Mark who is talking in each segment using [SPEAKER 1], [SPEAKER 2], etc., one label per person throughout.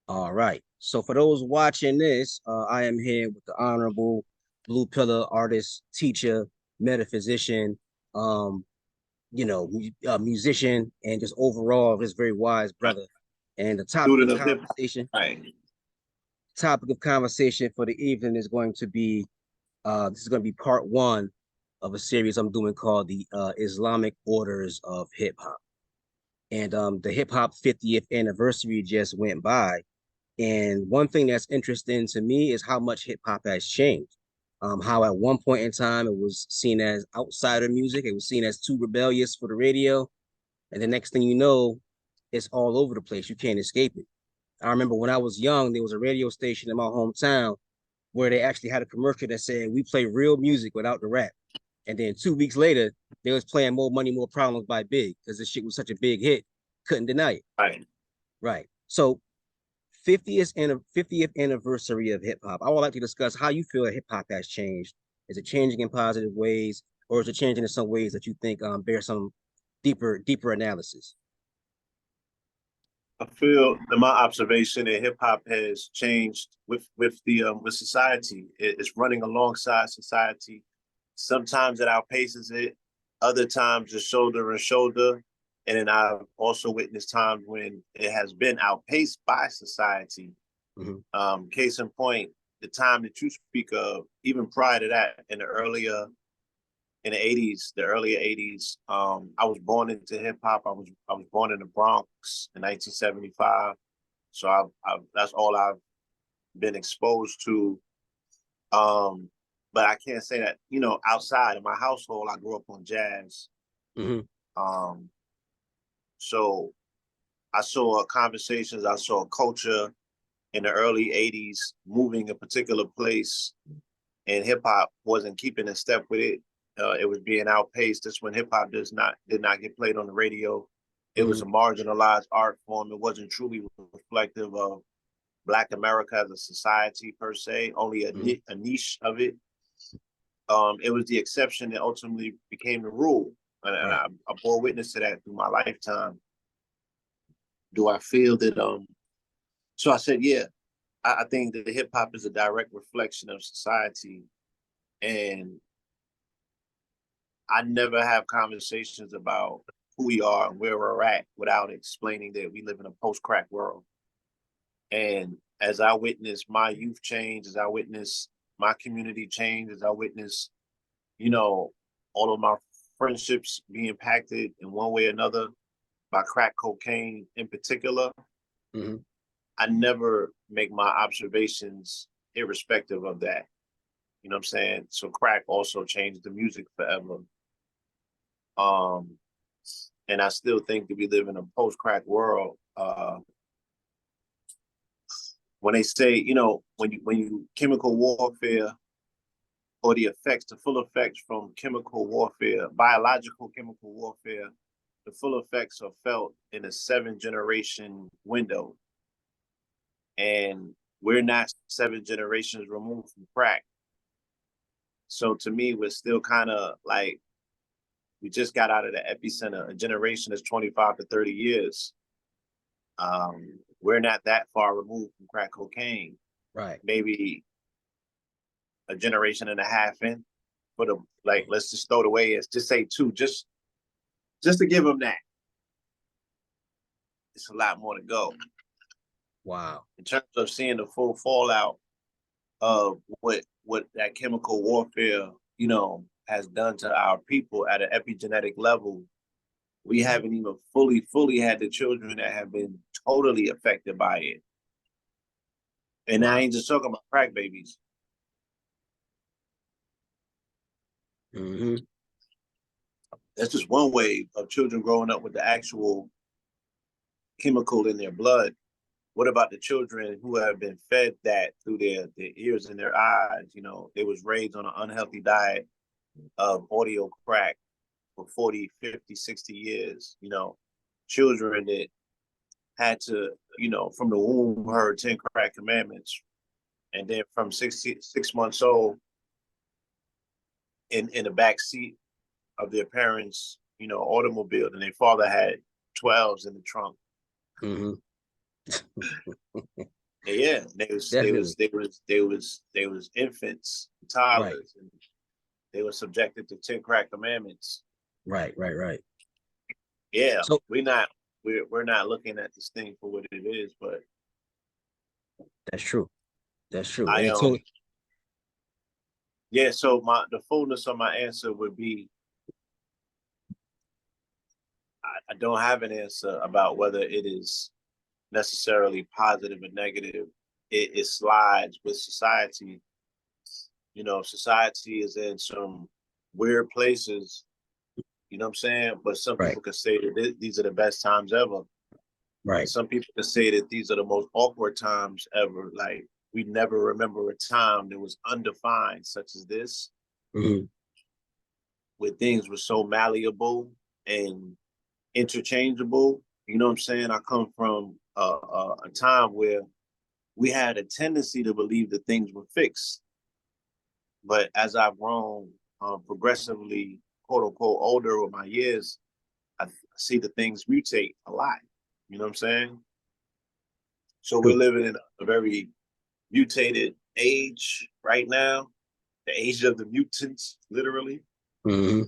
[SPEAKER 1] All right. So for those watching this, I am here with the Honorable Blue Pillar artist, teacher, metaphysician, um, musician, and just overall this very wise
[SPEAKER 2] Right.
[SPEAKER 1] brother. And the
[SPEAKER 2] Student of hip hop. Right.
[SPEAKER 1] topic of conversation for the evening is going to be this is going to be part one of a series I'm doing called the Islamic Orders of Hip Hop. And the hip hop 50th anniversary just went by. And one thing that's interesting to me is how much hip hop has changed. How at one point in time it was seen as outsider music, it was seen as too rebellious for the radio, and the next thing you know, it's all over the place. You can't escape it. I remember when I was young, there was a radio station in my hometown where they actually had a commercial that said we play real music without the rap. And then 2 weeks later, they was playing More Money, More Problems by Big because this shit was such a big hit. Couldn't deny it.
[SPEAKER 2] Right.
[SPEAKER 1] Right. So 50th anniversary of hip hop. I would like to discuss how you feel hip hop has changed. Is it changing in positive ways, or is it changing in some ways that you think bear some deeper analysis?
[SPEAKER 2] I feel that my observation that hip hop has changed with society. It's running alongside society. Sometimes it outpaces it. Other times it's shoulder and shoulder. And then I've also witnessed times when it has been outpaced by society. Case in point, the time that you speak of, even prior to that, in the 80s, the earlier 80s, I was born into hip hop. I was born in the Bronx in 1975. So that's all I've been exposed to. But I can't say that, outside of my household, I grew up on jazz.
[SPEAKER 1] Mm-hmm.
[SPEAKER 2] Um, so I saw conversations, I saw culture in the early 80s moving a particular place, and hip hop wasn't keeping in step with it. It was being outpaced. That's when hip hop did not get played on the radio. It was a marginalized art form. It wasn't truly reflective of Black America as a society per se. Only a niche of it. It was the exception that ultimately became the rule, and
[SPEAKER 1] Right.
[SPEAKER 2] I bore witness to that through my lifetime. Do I feel that? So I said, yeah. I think that hip hop is a direct reflection of society, and I never have conversations about who we are and where we're at without explaining that we live in a post-crack world. And as I witness my youth change, as I witness my community change, as I witness, all of my friendships being impacted in one way or another by crack cocaine in particular,
[SPEAKER 1] Mm-hmm.
[SPEAKER 2] I never make my observations irrespective of that. You know what I'm saying? So crack also changed the music forever. Um, and I still think that we live in a post-crack world. When they say, when you chemical warfare or the full effects from chemical warfare, biological chemical warfare, the full effects are felt in a 7-generation window. And we're not 7 generations removed from crack. So to me, we're still kind of like, we just got out of the epicenter. A generation is 25 to 30 years. We're not that far removed from crack cocaine.
[SPEAKER 1] Right.
[SPEAKER 2] Maybe a generation and a half in. But like, let's just throw it away as just say two, just to give them that. It's a lot more to go.
[SPEAKER 1] Wow.
[SPEAKER 2] In terms of seeing the full fallout of what that chemical warfare, has done to our people at an epigenetic level, we haven't even fully had the children that have been totally affected by it. And wow. I ain't just talking about crack babies.
[SPEAKER 1] Mm-hmm.
[SPEAKER 2] That's just one way of children growing up with the actual chemical in their blood. What about the children who have been fed that through their ears and their eyes? They was raised on an unhealthy diet of audio crack for 40, 50, 60 years. Children that had to, from the womb heard 10 crack commandments. And then from 6 months old, in the back seat of their parents, automobile, and their father had 12s in the trunk.
[SPEAKER 1] Mm-hmm.
[SPEAKER 2] And yeah,
[SPEAKER 1] Definitely.
[SPEAKER 2] they was infants,
[SPEAKER 1] Right.
[SPEAKER 2] toddlers, and they were subjected to 10 crack commandments.
[SPEAKER 1] Right.
[SPEAKER 2] Yeah,
[SPEAKER 1] So
[SPEAKER 2] we're not looking at this thing for what it is, but
[SPEAKER 1] that's true. That's true.
[SPEAKER 2] I
[SPEAKER 1] And so
[SPEAKER 2] yeah, so the fullness of my answer would be I don't have an answer about whether it is necessarily positive or negative. It slides with society. You know, society is in some weird places, you know what I'm saying? But some
[SPEAKER 1] right,
[SPEAKER 2] people could say that these are the best times ever. And
[SPEAKER 1] right.
[SPEAKER 2] some people could say that these are the most awkward times ever. Like, we never remember a time that was undefined, such as this,
[SPEAKER 1] Hmm.
[SPEAKER 2] where things were so malleable and interchangeable. You know what I'm saying? I come from a time where we had a tendency to believe that things were fixed. But as I've grown progressively, quote unquote, older with my years, I see the things mutate a lot. You know what I'm saying? So we're
[SPEAKER 1] True.
[SPEAKER 2] living in a very mutated age right now, the age of the mutants, literally.
[SPEAKER 1] Hmm.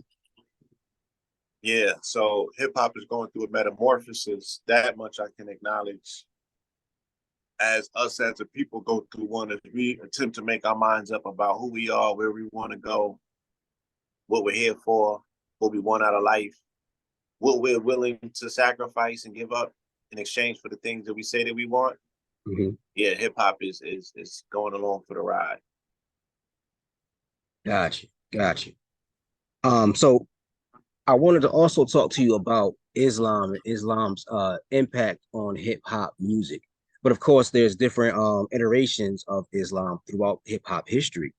[SPEAKER 2] Yeah. So hip hop is going through a metamorphosis. That much I can acknowledge. As us as a people go through one, as we attempt to make our minds up about who we are, where we want to go, what we're here for, what we want out of life, what we're willing to sacrifice and give up in exchange for the things that we say that we want.
[SPEAKER 1] Hmm.
[SPEAKER 2] Yeah, hip hop is going along for the ride.
[SPEAKER 1] Got you. So I wanted to also talk to you about Islam and Islam's impact on hip hop music. But of course, there's different iterations of Islam throughout hip hop history.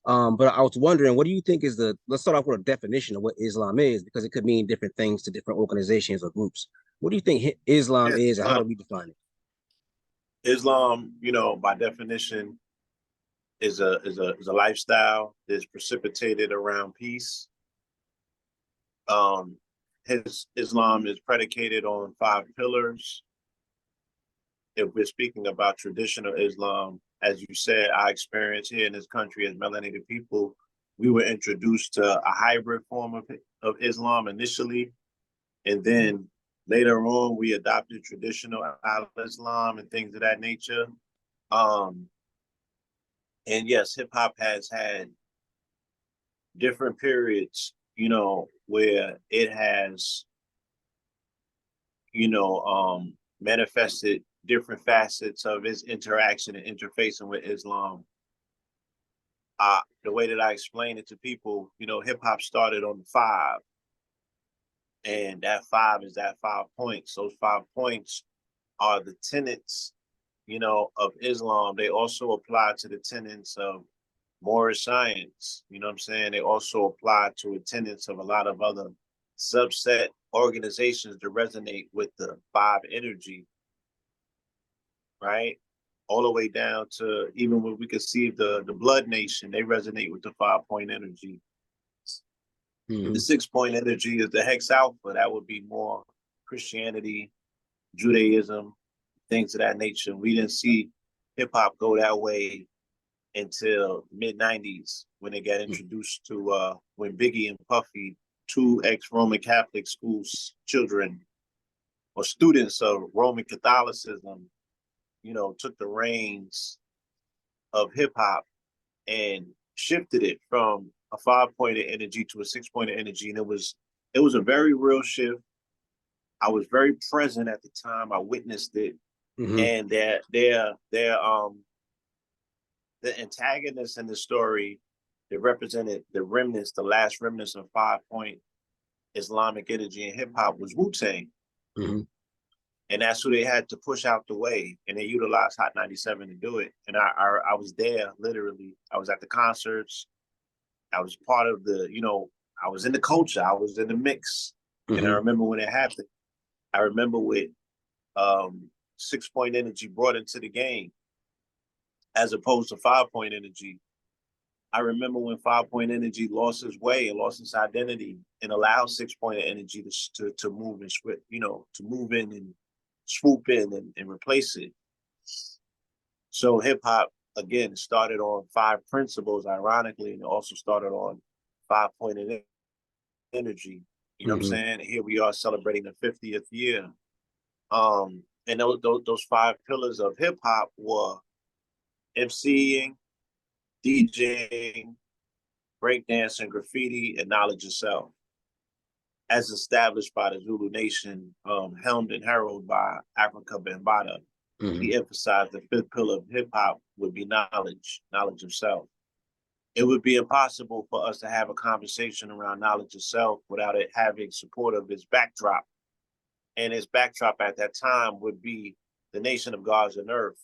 [SPEAKER 1] But I was wondering, what do you think is let's start off with a definition of what Islam is, because it could mean different things to different organizations or groups. What do you think Islam
[SPEAKER 2] Yeah,
[SPEAKER 1] is, and how do we define it?
[SPEAKER 2] Islam, you know, by definition, is a lifestyle that's precipitated around peace. Um, his Islam is predicated on 5 pillars. If we're speaking about traditional Islam, as you said, our experience here in this country as melanated people, we were introduced to a hybrid form of Islam initially, and then later on we adopted traditional Islam and things of that nature. Um, and yes, hip hop has had different periods, you know, where it has, manifested different facets of its interaction and interfacing with Islam. The way that I explain it to people, you know, hip hop started on the five, and that five is that 5 points. Those 5 points are the tenets, you know, of Islam. They also apply to the tenets of Moorish science. You know what I'm saying? They also apply to the tenets of a lot of other subset organizations that resonate with the five energy, right? All the way down to even when we could see the Blood Nation, they resonate with the 5 point energy. The
[SPEAKER 1] Hmm.
[SPEAKER 2] 6 point energy is the Hex Alpha. That would be more Christianity, Judaism, things of that nature. We didn't see hip hop go that way until mid '90s when they got introduced to when Biggie and Puffy, two ex-Roman Catholic schools children or students of Roman Catholicism, you know, took the reins of hip hop and shifted it from a 5 point energy to a 6 point energy, and it was a very real shift. I was very present at the time. I witnessed it,
[SPEAKER 1] Hmm.
[SPEAKER 2] and their the antagonists in the story that represented the remnants, the last remnants of 5 point Islamic energy and hip hop was Wu Tang.
[SPEAKER 1] Hmm.
[SPEAKER 2] And that's who they had to push out the way. And they utilized Hot 97 to do it. And I was there literally. I was at the concerts. I was part of I was in the culture. I was in the mix. And I
[SPEAKER 1] Hmm.
[SPEAKER 2] remember when it happened. I remember what 6 point energy brought into the game as opposed to 5 point energy. I remember when 5 point energy lost its way and lost its identity and allowed 6 point energy to move and to move in and swoop in and replace it. So hip hop again started on 5 principles, ironically, and it also started on 5 point energy. You know what I'm
[SPEAKER 1] Mm-hmm.
[SPEAKER 2] saying? Here we are celebrating the 50th year. And those 5 pillars of hip hop were MCing, DJing, breakdancing, graffiti, and knowledge of self, as established by the Zulu Nation, helmed and heralded by Africa Bambaataa.
[SPEAKER 1] Mm-hmm.
[SPEAKER 2] He emphasized the 5th pillar of hip hop would be knowledge of self. It would be impossible for us to have a conversation around knowledge of self without it having support of its backdrop. And its backdrop at that time would be the nation of gods and earth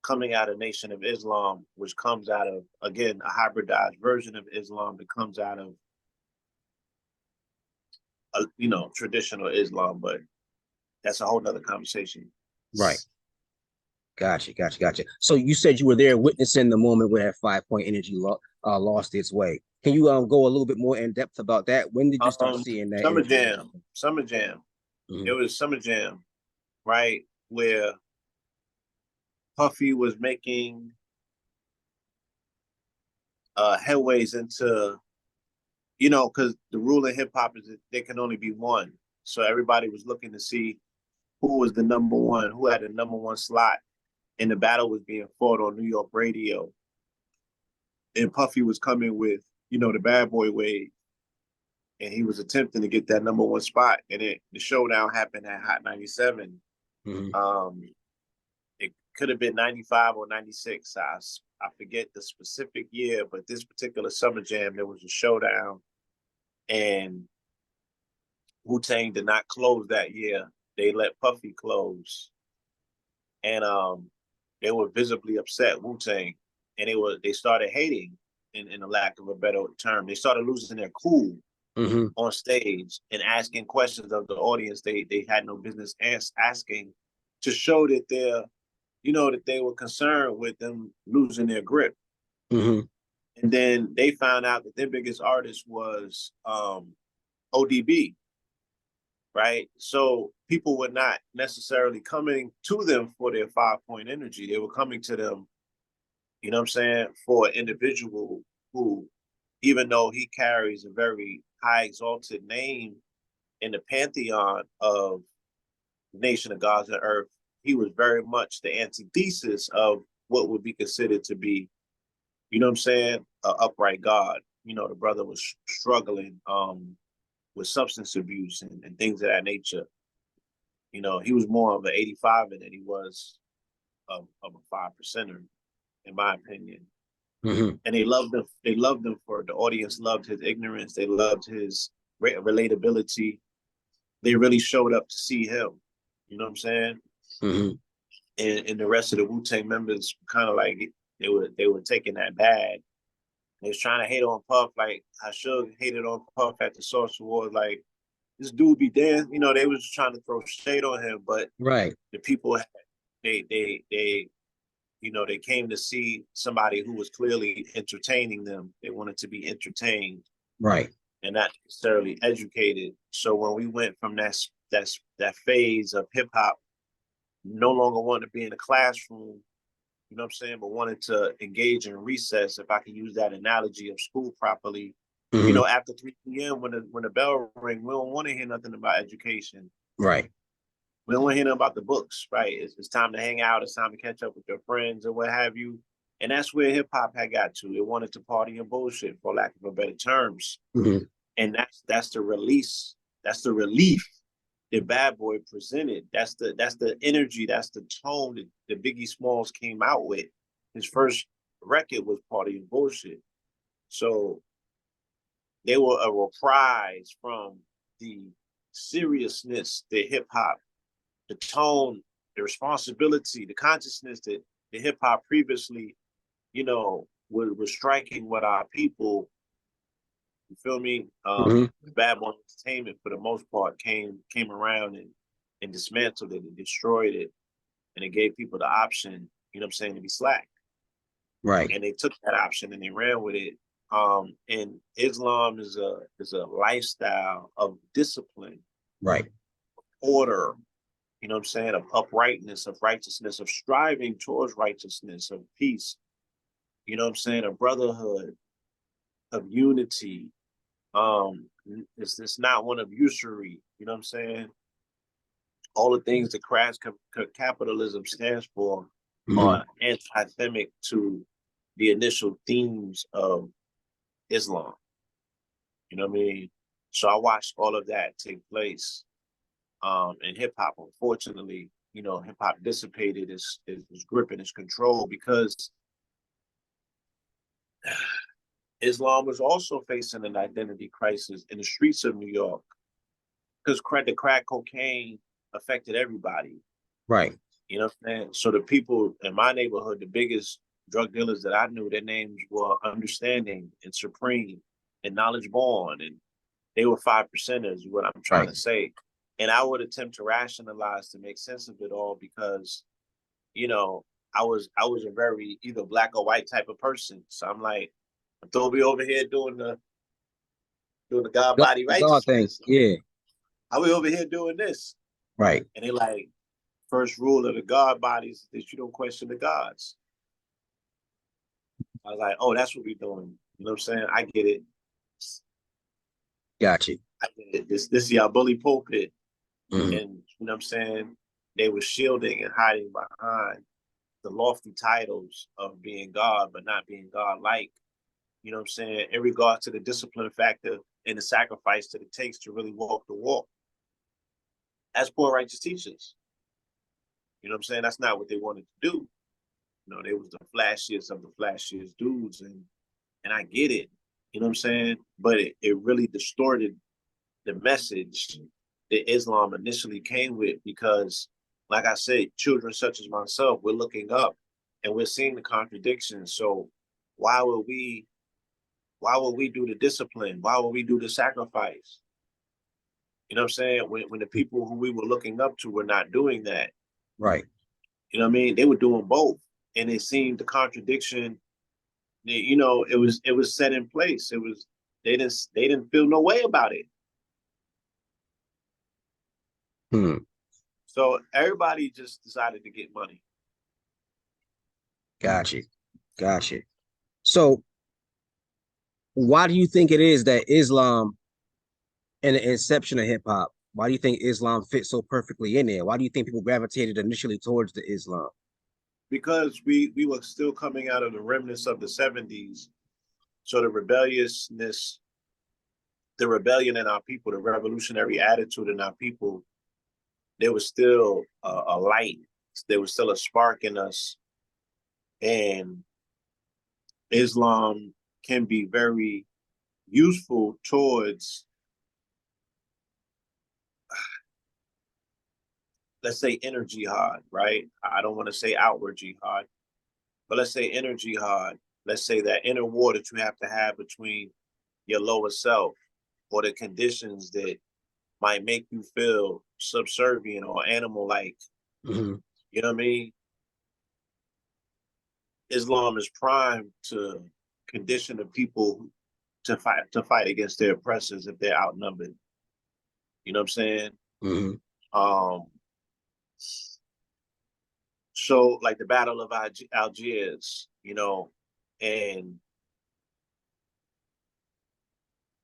[SPEAKER 2] coming out of Nation of Islam, which comes out of, again, a hybridized version of Islam that comes out of, traditional Islam, but that's a whole nother conversation.
[SPEAKER 1] Right. Gotcha. So you said you were there witnessing the moment where that 5 point energy lost its way. Can you go a little bit more in depth about that? When did you start seeing that
[SPEAKER 2] Summer
[SPEAKER 1] energy?
[SPEAKER 2] Jam, Summer Jam.
[SPEAKER 1] Mm-hmm.
[SPEAKER 2] It was Summer Jam, right? Where Puffy was making headways into, because the rule in hip hop is that there can only be one. So everybody was looking to see who was the number one, who had the number one slot. And the battle was being fought on New York radio. And Puffy was coming with, the bad boy wave. And he was attempting to get that number one spot. And the showdown happened at Hot 97.
[SPEAKER 1] Mm-hmm.
[SPEAKER 2] It could have been 95 or 96. I forget the specific year, but this particular Summer Jam, there was a showdown. And Wu-Tang did not close that year. They let Puffy close. And they were visibly upset, Wu-Tang. And they started hating, in a lack of a better term. They started losing their cool on stage and asking questions of the audience they had no business asking, to show that that they were concerned with them losing their grip.
[SPEAKER 1] Mm-hmm.
[SPEAKER 2] And then they found out that their biggest artist was ODB, right? So people were not necessarily coming to them for their 5 point energy. They were coming to them, for an individual who, even though he carries a very high exalted name in the pantheon of Nation of Gods and Earth, he was very much the antithesis of what would be considered to be, an upright God. The brother was struggling with substance abuse and things of that nature. He was more of an 85 than he was of a 5 percenter, in my opinion.
[SPEAKER 1] Mm-hmm.
[SPEAKER 2] And they loved him. They loved him the audience loved his ignorance. They loved his relatability. They really showed up to see him. You know what I'm saying?
[SPEAKER 1] Mm-hmm.
[SPEAKER 2] And the rest of the Wu-Tang members kind of like they were taking that bad. They was trying to hate on Puff, like I should hated on Puff at the Source Awards. Like, this dude be dancing. They was just trying to throw shade on him, but
[SPEAKER 1] Right.
[SPEAKER 2] the people, they they came to see somebody who was clearly entertaining them. They wanted to be entertained,
[SPEAKER 1] Right.
[SPEAKER 2] and not necessarily educated. So when we went from that phase of hip hop, no longer wanted to be in the classroom, you know what I'm saying, but wanted to engage in recess, if I can use that analogy of school properly.
[SPEAKER 1] Mm-hmm.
[SPEAKER 2] After 3 p.m. when the bell ring, we don't want to hear nothing about education.
[SPEAKER 1] Right.
[SPEAKER 2] We don't want to hear nothing about the books, right? It's time to hang out. It's time to catch up with your friends and what have you. And that's where hip hop had got to. It wanted to party and bullshit, for lack of a better terms.
[SPEAKER 1] Mm-hmm.
[SPEAKER 2] And that's the release. That's the relief that Bad Boy presented. That's the energy. That's the tone that Biggie Smalls came out with. His first record was Party and Bullshit. So they were a reprise from the seriousness that hip hop, the tone, the responsibility, the consciousness that the hip hop previously, was striking with our people. You feel me? Bad Boy Entertainment, for the most part, came around and dismantled it and destroyed it, and it gave people the option, to be slack.
[SPEAKER 1] Right.
[SPEAKER 2] And they took that option and they ran with it. And Islam is a lifestyle of discipline,
[SPEAKER 1] Right.
[SPEAKER 2] order, you know what I'm saying, of uprightness, of righteousness, of striving towards righteousness, of peace, you know what I'm saying, of brotherhood, of unity. It's not one of usury, you know what I'm saying? All the things that crash capitalism stands for
[SPEAKER 1] Mhm.
[SPEAKER 2] are antithemic to the initial themes of Islam. You know what I mean? So I watched all of that take place. And hip hop, unfortunately, you know, hip hop dissipated its grip and its control because Islam was also facing an identity crisis in the streets of New York because the crack cocaine affected everybody.
[SPEAKER 1] Right.
[SPEAKER 2] You know what I'm saying? So the people in my neighborhood, the biggest drug dealers that I knew, their names were Understanding and Supreme and Knowledge Born, and they were 5%ers, is what I'm trying
[SPEAKER 1] Right.
[SPEAKER 2] to say. And I would attempt to rationalize to make sense of it all because, you know, I was a very either black or white type of person. So I'm like, don't be over here doing the God
[SPEAKER 1] God,
[SPEAKER 2] body
[SPEAKER 1] the God thing.
[SPEAKER 2] righteousness.
[SPEAKER 1] Yeah.
[SPEAKER 2] I be over here doing this.
[SPEAKER 1] Right.
[SPEAKER 2] And they like, first rule of the God bodies is that you don't question the gods. I was like, oh, that's what we're doing. You know what I'm saying? I get it.
[SPEAKER 1] Got you.
[SPEAKER 2] I get it. This is your bully pulpit.
[SPEAKER 1] Mhm.
[SPEAKER 2] And you know what I'm saying? They were shielding and hiding behind the lofty titles of being God, but not being God-like. You know what I'm saying? In regards to the discipline factor and the sacrifice that it takes to really walk the walk. As poor righteous teachers. You know what I'm saying? That's not what they wanted to do. You know, they was the flashiest of the flashiest dudes, and I get it. You know what I'm saying? But it really distorted the message that Islam initially came with because, like I said, children such as myself, we're looking up and we're seeing the contradictions. So why would we do the discipline? Why would we do the sacrifice? You know what I'm saying? When the people who we were looking up to were not doing that,
[SPEAKER 1] Right.
[SPEAKER 2] you know what I mean? They were doing both. And it seemed the contradiction, you know, it was set in place. It was they didn't feel no way about it.
[SPEAKER 1] Hmm.
[SPEAKER 2] So everybody just decided to get money.
[SPEAKER 1] Got you. Got you. So why do you think it is that Islam and the inception of hip hop, why do you think Islam fits so perfectly in there? Why do you think people gravitated initially towards the Islam?
[SPEAKER 2] Because we were still coming out of the remnants of the 70s. So the rebelliousness, the rebellion in our people, the revolutionary attitude in our people, there was still a light. There was still a spark in us. And Islam can be very useful towards, let's say, inner jihad, right? I don't want to say outward jihad, but let's say inner jihad. Let's say that inner war that you have to have between your lower self or the conditions that might make you feel subservient or animal like.
[SPEAKER 1] Mhm.
[SPEAKER 2] You know what I mean? Islam is primed to condition the people to fight against their oppressors if they're outnumbered. You know what I'm saying?
[SPEAKER 1] Mhm.
[SPEAKER 2] Um, so like the Battle of Algiers, you know, and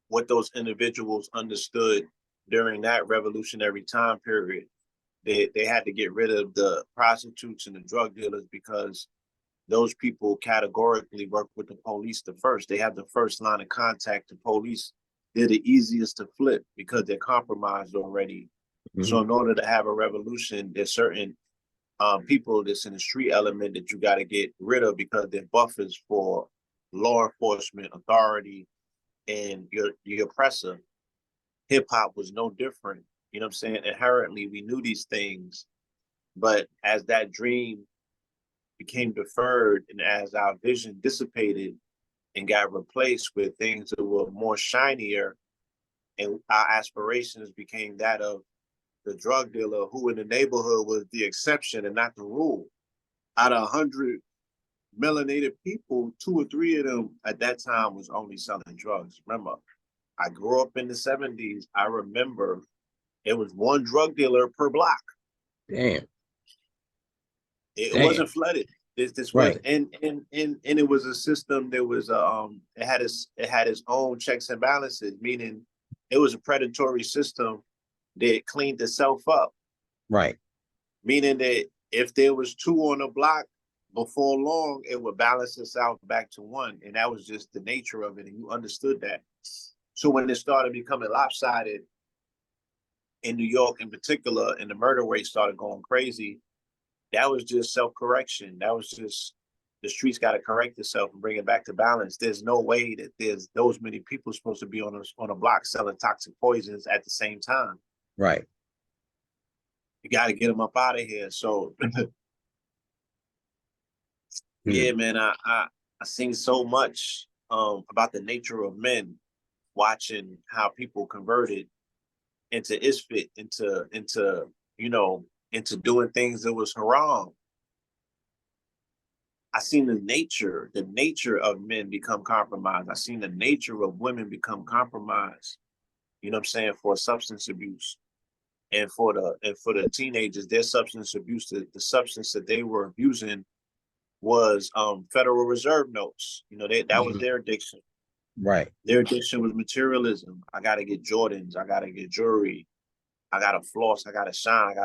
[SPEAKER 2] what those individuals understood during that revolutionary time period. They had to get rid of the prostitutes and the drug dealers because those people categorically work with the police the first. They have the first line of contact. The police, they're the easiest to flip because they're compromised already. So
[SPEAKER 1] Mhm.
[SPEAKER 2] in order to have a revolution, there's certain people that's in the street element that you got to get rid of because they're buffers for law enforcement authority and your oppressor. Hip hop was no different. You know what I'm saying? Inherently, we knew these things, but as that dream became deferred and as our vision dissipated and got replaced with things that were more shinier, and our aspirations became that of the drug dealer who in the neighborhood was the exception and not the rule. Out of 100 melanated people, 2 or 3 of them at that time was only selling drugs. Remember, I grew up in the 70s. I remember it was one drug dealer per block.
[SPEAKER 1] Damn.
[SPEAKER 2] It
[SPEAKER 1] Damn.
[SPEAKER 2] wasn't flooded. This was
[SPEAKER 1] Right.
[SPEAKER 2] and it was a system that was it had its own checks and balances, meaning it was a predatory system that cleaned itself up.
[SPEAKER 1] Right.
[SPEAKER 2] Meaning that if there was two on the block, before long it would balance itself back to one. And that was just the nature of it. And you understood that. So when it started becoming lopsided in New York in particular, and the murder rate started going crazy, that was just self-correction. That was just the streets got to correct itself and bring it back to balance. There's no way that there's those many people supposed to be on a block selling toxic poisons at the same time.
[SPEAKER 1] Right.
[SPEAKER 2] You got to get them up out of here. So yeah, man, I seen so much about the nature of men, watching how people converted into isfit, into you know, into doing things that was haram. I seen the nature of men become compromised. I seen the nature of women become compromised. You know what I'm saying, for substance abuse, and for the teenagers, their substance abuse, the substance that they were abusing was Federal Reserve notes. You know, that was their addiction.
[SPEAKER 1] Right.
[SPEAKER 2] Their addiction was materialism. I gotta get Jordans. I gotta get jewelry. I gotta floss. I gotta shine. I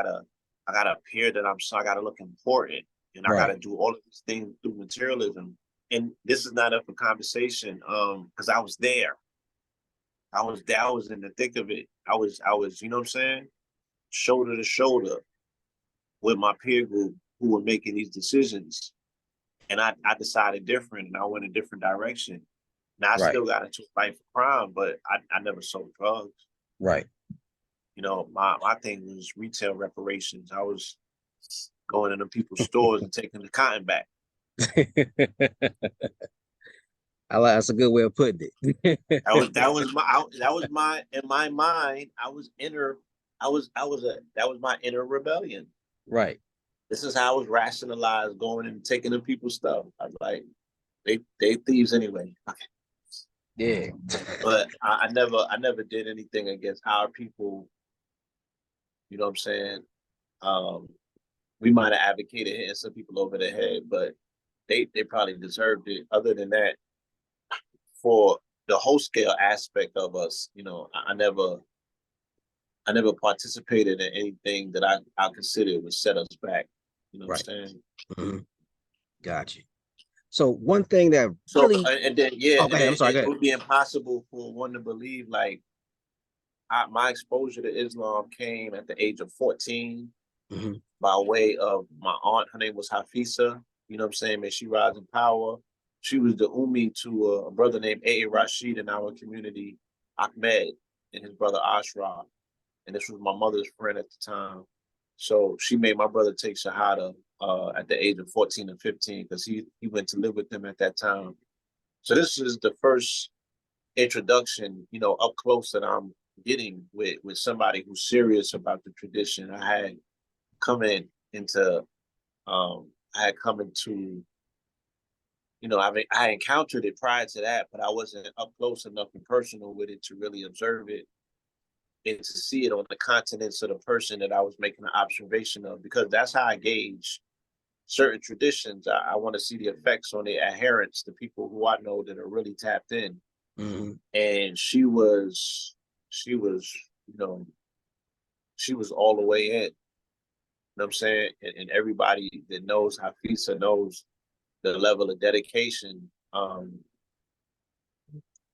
[SPEAKER 2] gotta appear that I gotta look important, and I
[SPEAKER 1] Right.
[SPEAKER 2] gotta do all of these things through materialism. And this is not up for conversation, because I was there. I was in the thick of it. I was, you know what I'm saying, shoulder to shoulder with my peer group who were making these decisions. And I decided different, and I went a different direction. Now I
[SPEAKER 1] Right.
[SPEAKER 2] still got into a life of crime, but I never sold drugs.
[SPEAKER 1] Right.
[SPEAKER 2] You know, my thing was retail reparations. I was going into people's stores and taking the cotton back.
[SPEAKER 1] I like that's a good way of putting it.
[SPEAKER 2] That was my in my mind. I was that was my inner rebellion.
[SPEAKER 1] Right.
[SPEAKER 2] This is how I was rationalized going and taking the people's stuff. I was like, they thieves anyway. Okay.
[SPEAKER 1] Yeah.
[SPEAKER 2] But I never did anything against our people. You know what I'm saying? Um, we might have advocated hitting some people over the head, but they probably deserved it. Other than that, for the whole scale aspect of us, you know, I never participated in anything that I considered would set us back. You know what
[SPEAKER 1] Right.
[SPEAKER 2] I'm saying?
[SPEAKER 1] Mhm. Gotcha. So one thing that
[SPEAKER 2] So
[SPEAKER 1] really,
[SPEAKER 2] and then yeah,
[SPEAKER 1] oh, go
[SPEAKER 2] and
[SPEAKER 1] ahead. I'm
[SPEAKER 2] then
[SPEAKER 1] sorry. Go
[SPEAKER 2] it
[SPEAKER 1] ahead.
[SPEAKER 2] would be impossible for one to believe like my exposure to Islam came at the age of 14
[SPEAKER 1] Hmm.
[SPEAKER 2] by way of my aunt. Her name was Hafisa. You know what I'm saying? May she rise in power. She was the umi to a brother named A. Rashid in our community, Ahmed, and his brother Ashraf. And this was my mother's friend at the time. So she made my brother take Shahada at the age of 14 and 15 because he went to live with them at that time. So this is the first introduction, you know, up close that I'm getting with somebody who's serious about the tradition. I had come in into I had come into, you know, I encountered it prior to that, but I wasn't up close enough and personal with it to really observe it and to see it on the continents of the person that I was making an observation of, because that's how I gauge certain traditions. I want to see the effects on the adherents, the people who I know that are really tapped in.
[SPEAKER 1] Hmm.
[SPEAKER 2] And she was, you know, she was all the way in. You know what I'm saying? And everybody that knows Hafisa knows the level of dedication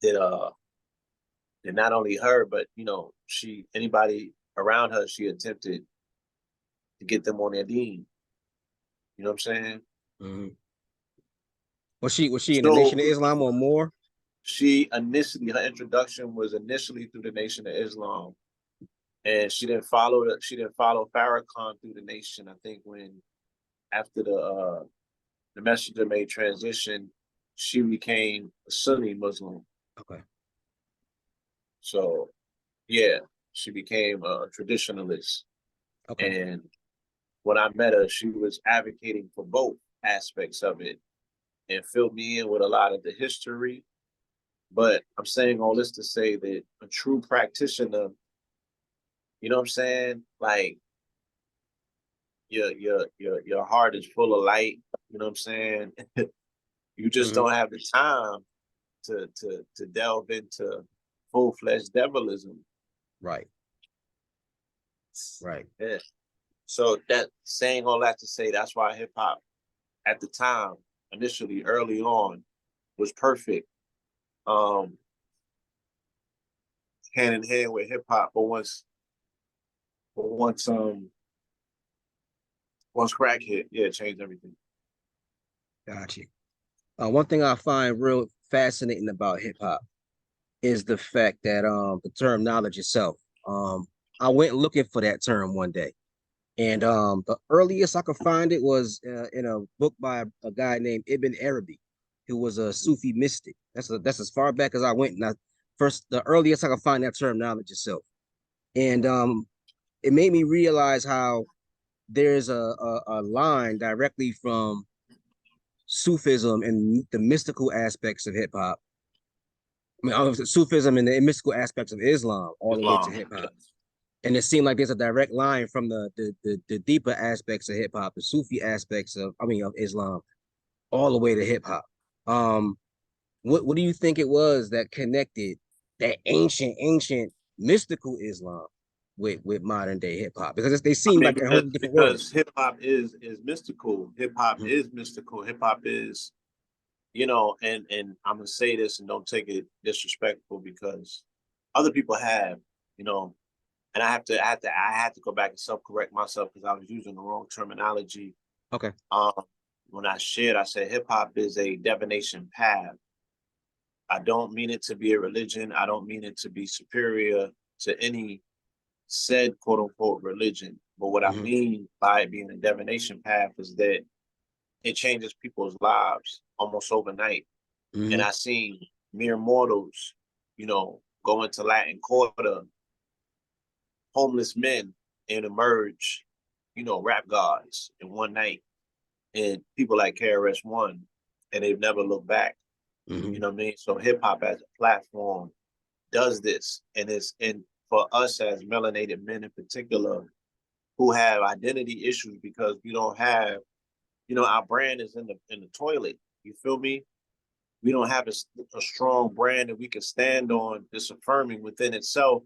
[SPEAKER 2] that that not only her, but you know, she anybody around her, she attempted to get them on their deen. You know what I'm saying?
[SPEAKER 1] Hmm. Was she in the Nation
[SPEAKER 2] So
[SPEAKER 1] of Islam or more?
[SPEAKER 2] she initially her introduction was initially through the Nation of Islam, and she didn't follow Farrakhan through the nation. I think when after the messenger made transition, she became a Sunni Muslim.
[SPEAKER 1] Okay.
[SPEAKER 2] So yeah, she became a traditionalist.
[SPEAKER 1] Okay.
[SPEAKER 2] And when I met her, she was advocating for both aspects of it and filled me in with a lot of the history. But I'm saying all this to say that a true practitioner, you know what I'm saying? Like your heart is full of light. You know what I'm saying? You just
[SPEAKER 1] Hmm.
[SPEAKER 2] don't have the time to delve into full-fledged devilism.
[SPEAKER 1] Right. Right.
[SPEAKER 2] Yeah. So that saying all that to say that's why hip hop at the time, initially early on, was perfect. Um, Hand in hand with hip hop, but once once crack hit, yeah, it changed everything.
[SPEAKER 1] Gotcha. One thing I find real fascinating about hip hop is the fact that the term knowledge itself. Um, I went looking for that term one day, and the earliest I could find it was in a book by a guy named Ibn Arabi, who was a Sufi mystic. That's as far back as I went. And the earliest I could find that term knowledge itself, and it made me realize how there's a line directly from Sufism and the mystical aspects of hip hop. I mean, Sufism and the mystical aspects of Islam all the way to
[SPEAKER 2] Islam.
[SPEAKER 1] hip hop. And it seemed like there's a direct line from the deeper aspects of hip hop, the Sufi aspects of Islam, all the way to hip hop. Um, what do you think it was that connected that ancient mystical Islam with modern day hip hop? Because they
[SPEAKER 2] I
[SPEAKER 1] seem
[SPEAKER 2] mean,
[SPEAKER 1] like completely different
[SPEAKER 2] because
[SPEAKER 1] worlds.
[SPEAKER 2] hip hop is mystical. Hip hop
[SPEAKER 1] Mhm.
[SPEAKER 2] is mystical. Hip hop is, you know, and I'm gonna say this and don't take it disrespectful because other people have, you know, and I had to go back and self-correct myself because I was using the wrong terminology.
[SPEAKER 1] Okay.
[SPEAKER 2] Um, when I said hip hop is a divination path. I don't mean it to be a religion. I don't mean it to be superior to any said quote unquote religion. But what I
[SPEAKER 1] Hmm.
[SPEAKER 2] mean by it being a divination path is that it changes people's lives almost overnight. And
[SPEAKER 1] Hmm.
[SPEAKER 2] I seen mere mortals, you know, go into Latin Quarter, homeless men, and emerge, you know, rap gods in one night. And people like KRS One, and they've never looked back. You
[SPEAKER 1] Hmm.
[SPEAKER 2] know what I mean? So hip hop as a platform does this, and it's and for us as melanated men in particular who have identity issues because we don't have, you know, our brand is in the toilet. You feel me? We don't have a strong brand that we can stand on that's affirming within itself.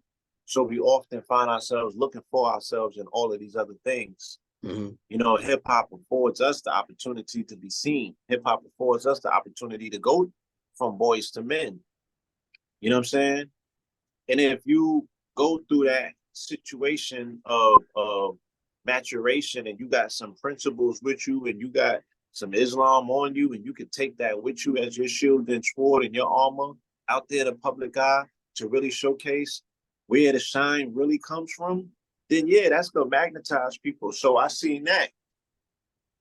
[SPEAKER 2] So we often find ourselves looking for ourselves in all of these other things.
[SPEAKER 1] Hmm.
[SPEAKER 2] You know, hip hop affords us the opportunity to be seen. Hip hop affords us the opportunity to go from boys to men. You know what I'm saying? And if you go through that situation of maturation and you got some principles with you and you got some Islam on you and you can take that with you as your shield and sword and your armor out there in the public eye to really showcase where the shine really comes from, then yeah, that's gonna magnetize people. So I seen that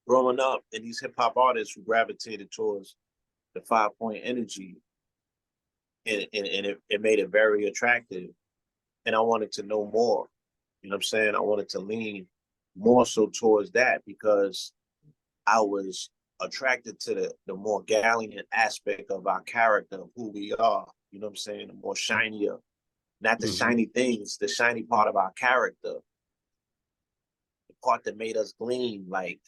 [SPEAKER 2] growing up and these hip hop artists who gravitated towards the 5 point energy and it made it very attractive and I wanted to know more. You know what I'm saying? I wanted to lean more so towards that because I was attracted to the more gallant aspect of our character, of who we are. You know what I'm saying? The more shinier, not the
[SPEAKER 1] Hmm.
[SPEAKER 2] shiny things, the shiny part of our character, the part that made us gleam, like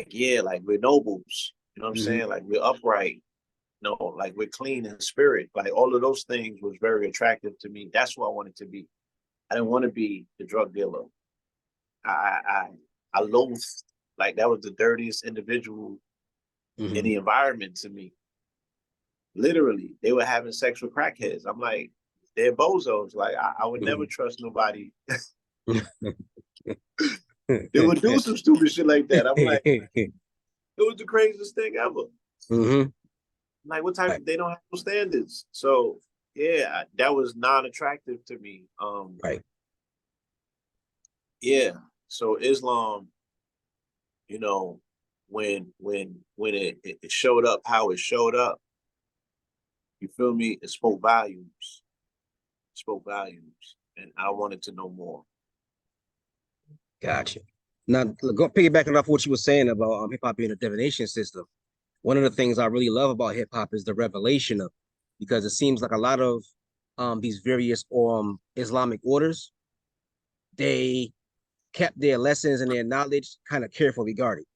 [SPEAKER 2] yeah, like we're nobles. You know what I'm
[SPEAKER 1] Hmm.
[SPEAKER 2] saying? Like we're upright. No, like we're clean in spirit. Like all of those things was very attractive to me. That's what I wanted to be. I didn't want to be the drug dealer. I I I loathed like that was the dirtiest individual in
[SPEAKER 1] Hmm.
[SPEAKER 2] the environment to me. Literally, they were having sex with crackheads. I'm like, they're bozos. Like I would never trust nobody. They would do some stupid shit like that. I'm like, it was the craziest thing ever.
[SPEAKER 1] Hmm.
[SPEAKER 2] Like, what type?
[SPEAKER 1] Right.
[SPEAKER 2] They don't have no standards. So yeah, that was non-attractive to me.
[SPEAKER 1] Right.
[SPEAKER 2] Yeah. So Islam, you know, when it showed up how it showed up, you feel me? It spoke volumes. It spoke volumes. And I wanted to know more.
[SPEAKER 1] Gotcha. Now, go piggybacking off what you were saying about hip hop being a divination system. One of the things I really love about hip hop is the revelation of, because it seems like a lot of these various Islamic orders, they kept their lessons and their knowledge kind of carefully guarded.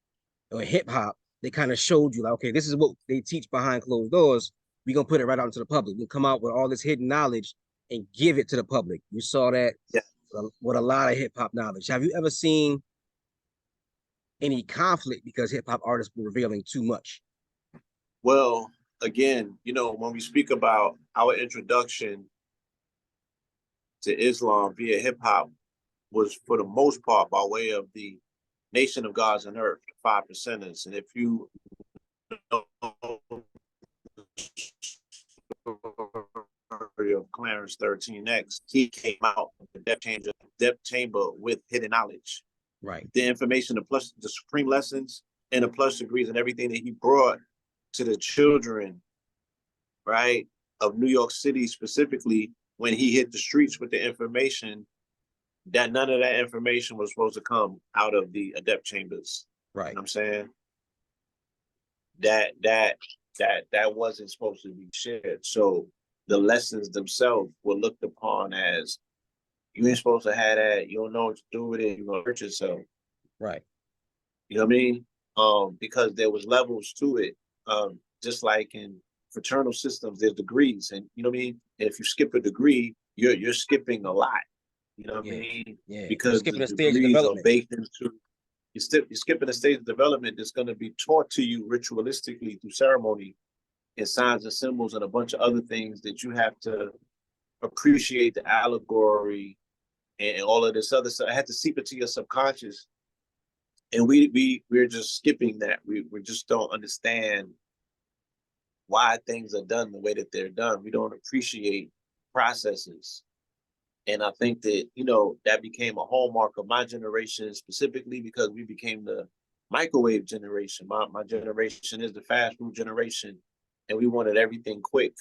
[SPEAKER 1] Or hip hop, they kind of showed you like, okay, this is what they teach behind closed doors. We're gonna put it right out into the public. We'll come out with all this hidden knowledge and give it to the public. You saw that
[SPEAKER 2] Yeah.
[SPEAKER 1] with a lot of hip hop knowledge. Have you ever seen any conflict because hip hop artists were revealing too much?
[SPEAKER 2] Well, again, when we speak about our introduction to Islam via hip hop was for the most part by way of the Nation of Gods and Earth, the Five Percenters. And if you know of Clarence 13X, he came out of the depth chamber with hidden knowledge.
[SPEAKER 1] Right.
[SPEAKER 2] The information, the plus the supreme lessons and the plus degrees and everything that he brought to the children, right, of New York City specifically, when he hit the streets with the information, that none of that information was supposed to come out of the adept chambers.
[SPEAKER 1] Right.
[SPEAKER 2] You know what I'm saying? That wasn't supposed to be shared. So the lessons themselves were looked upon as, you ain't supposed to have that. You don't know what to do with it. You're gonna hurt yourself.
[SPEAKER 1] Right.
[SPEAKER 2] You know what I mean? Because there was levels to it. Just like in fraternal systems, there's degrees, and you know what I mean. And if you skip a degree, you're skipping a lot. You know what I mean?
[SPEAKER 1] Yeah.
[SPEAKER 2] Because
[SPEAKER 1] skipping
[SPEAKER 2] the
[SPEAKER 1] a stage of
[SPEAKER 2] degrees are
[SPEAKER 1] development.
[SPEAKER 2] baked into. You're skipping a stage of development that's going to be taught to you ritualistically through ceremony and signs and symbols and a bunch of other things that you have to appreciate the allegory and all of this other stuff. I had to seep into your subconscious, and we're just skipping that. We just don't understand why things are done the way that they're done. We don't appreciate processes. And I think that, that became a hallmark of my generation, specifically because we became the microwave generation. My generation is the fast food generation, and we wanted everything quick.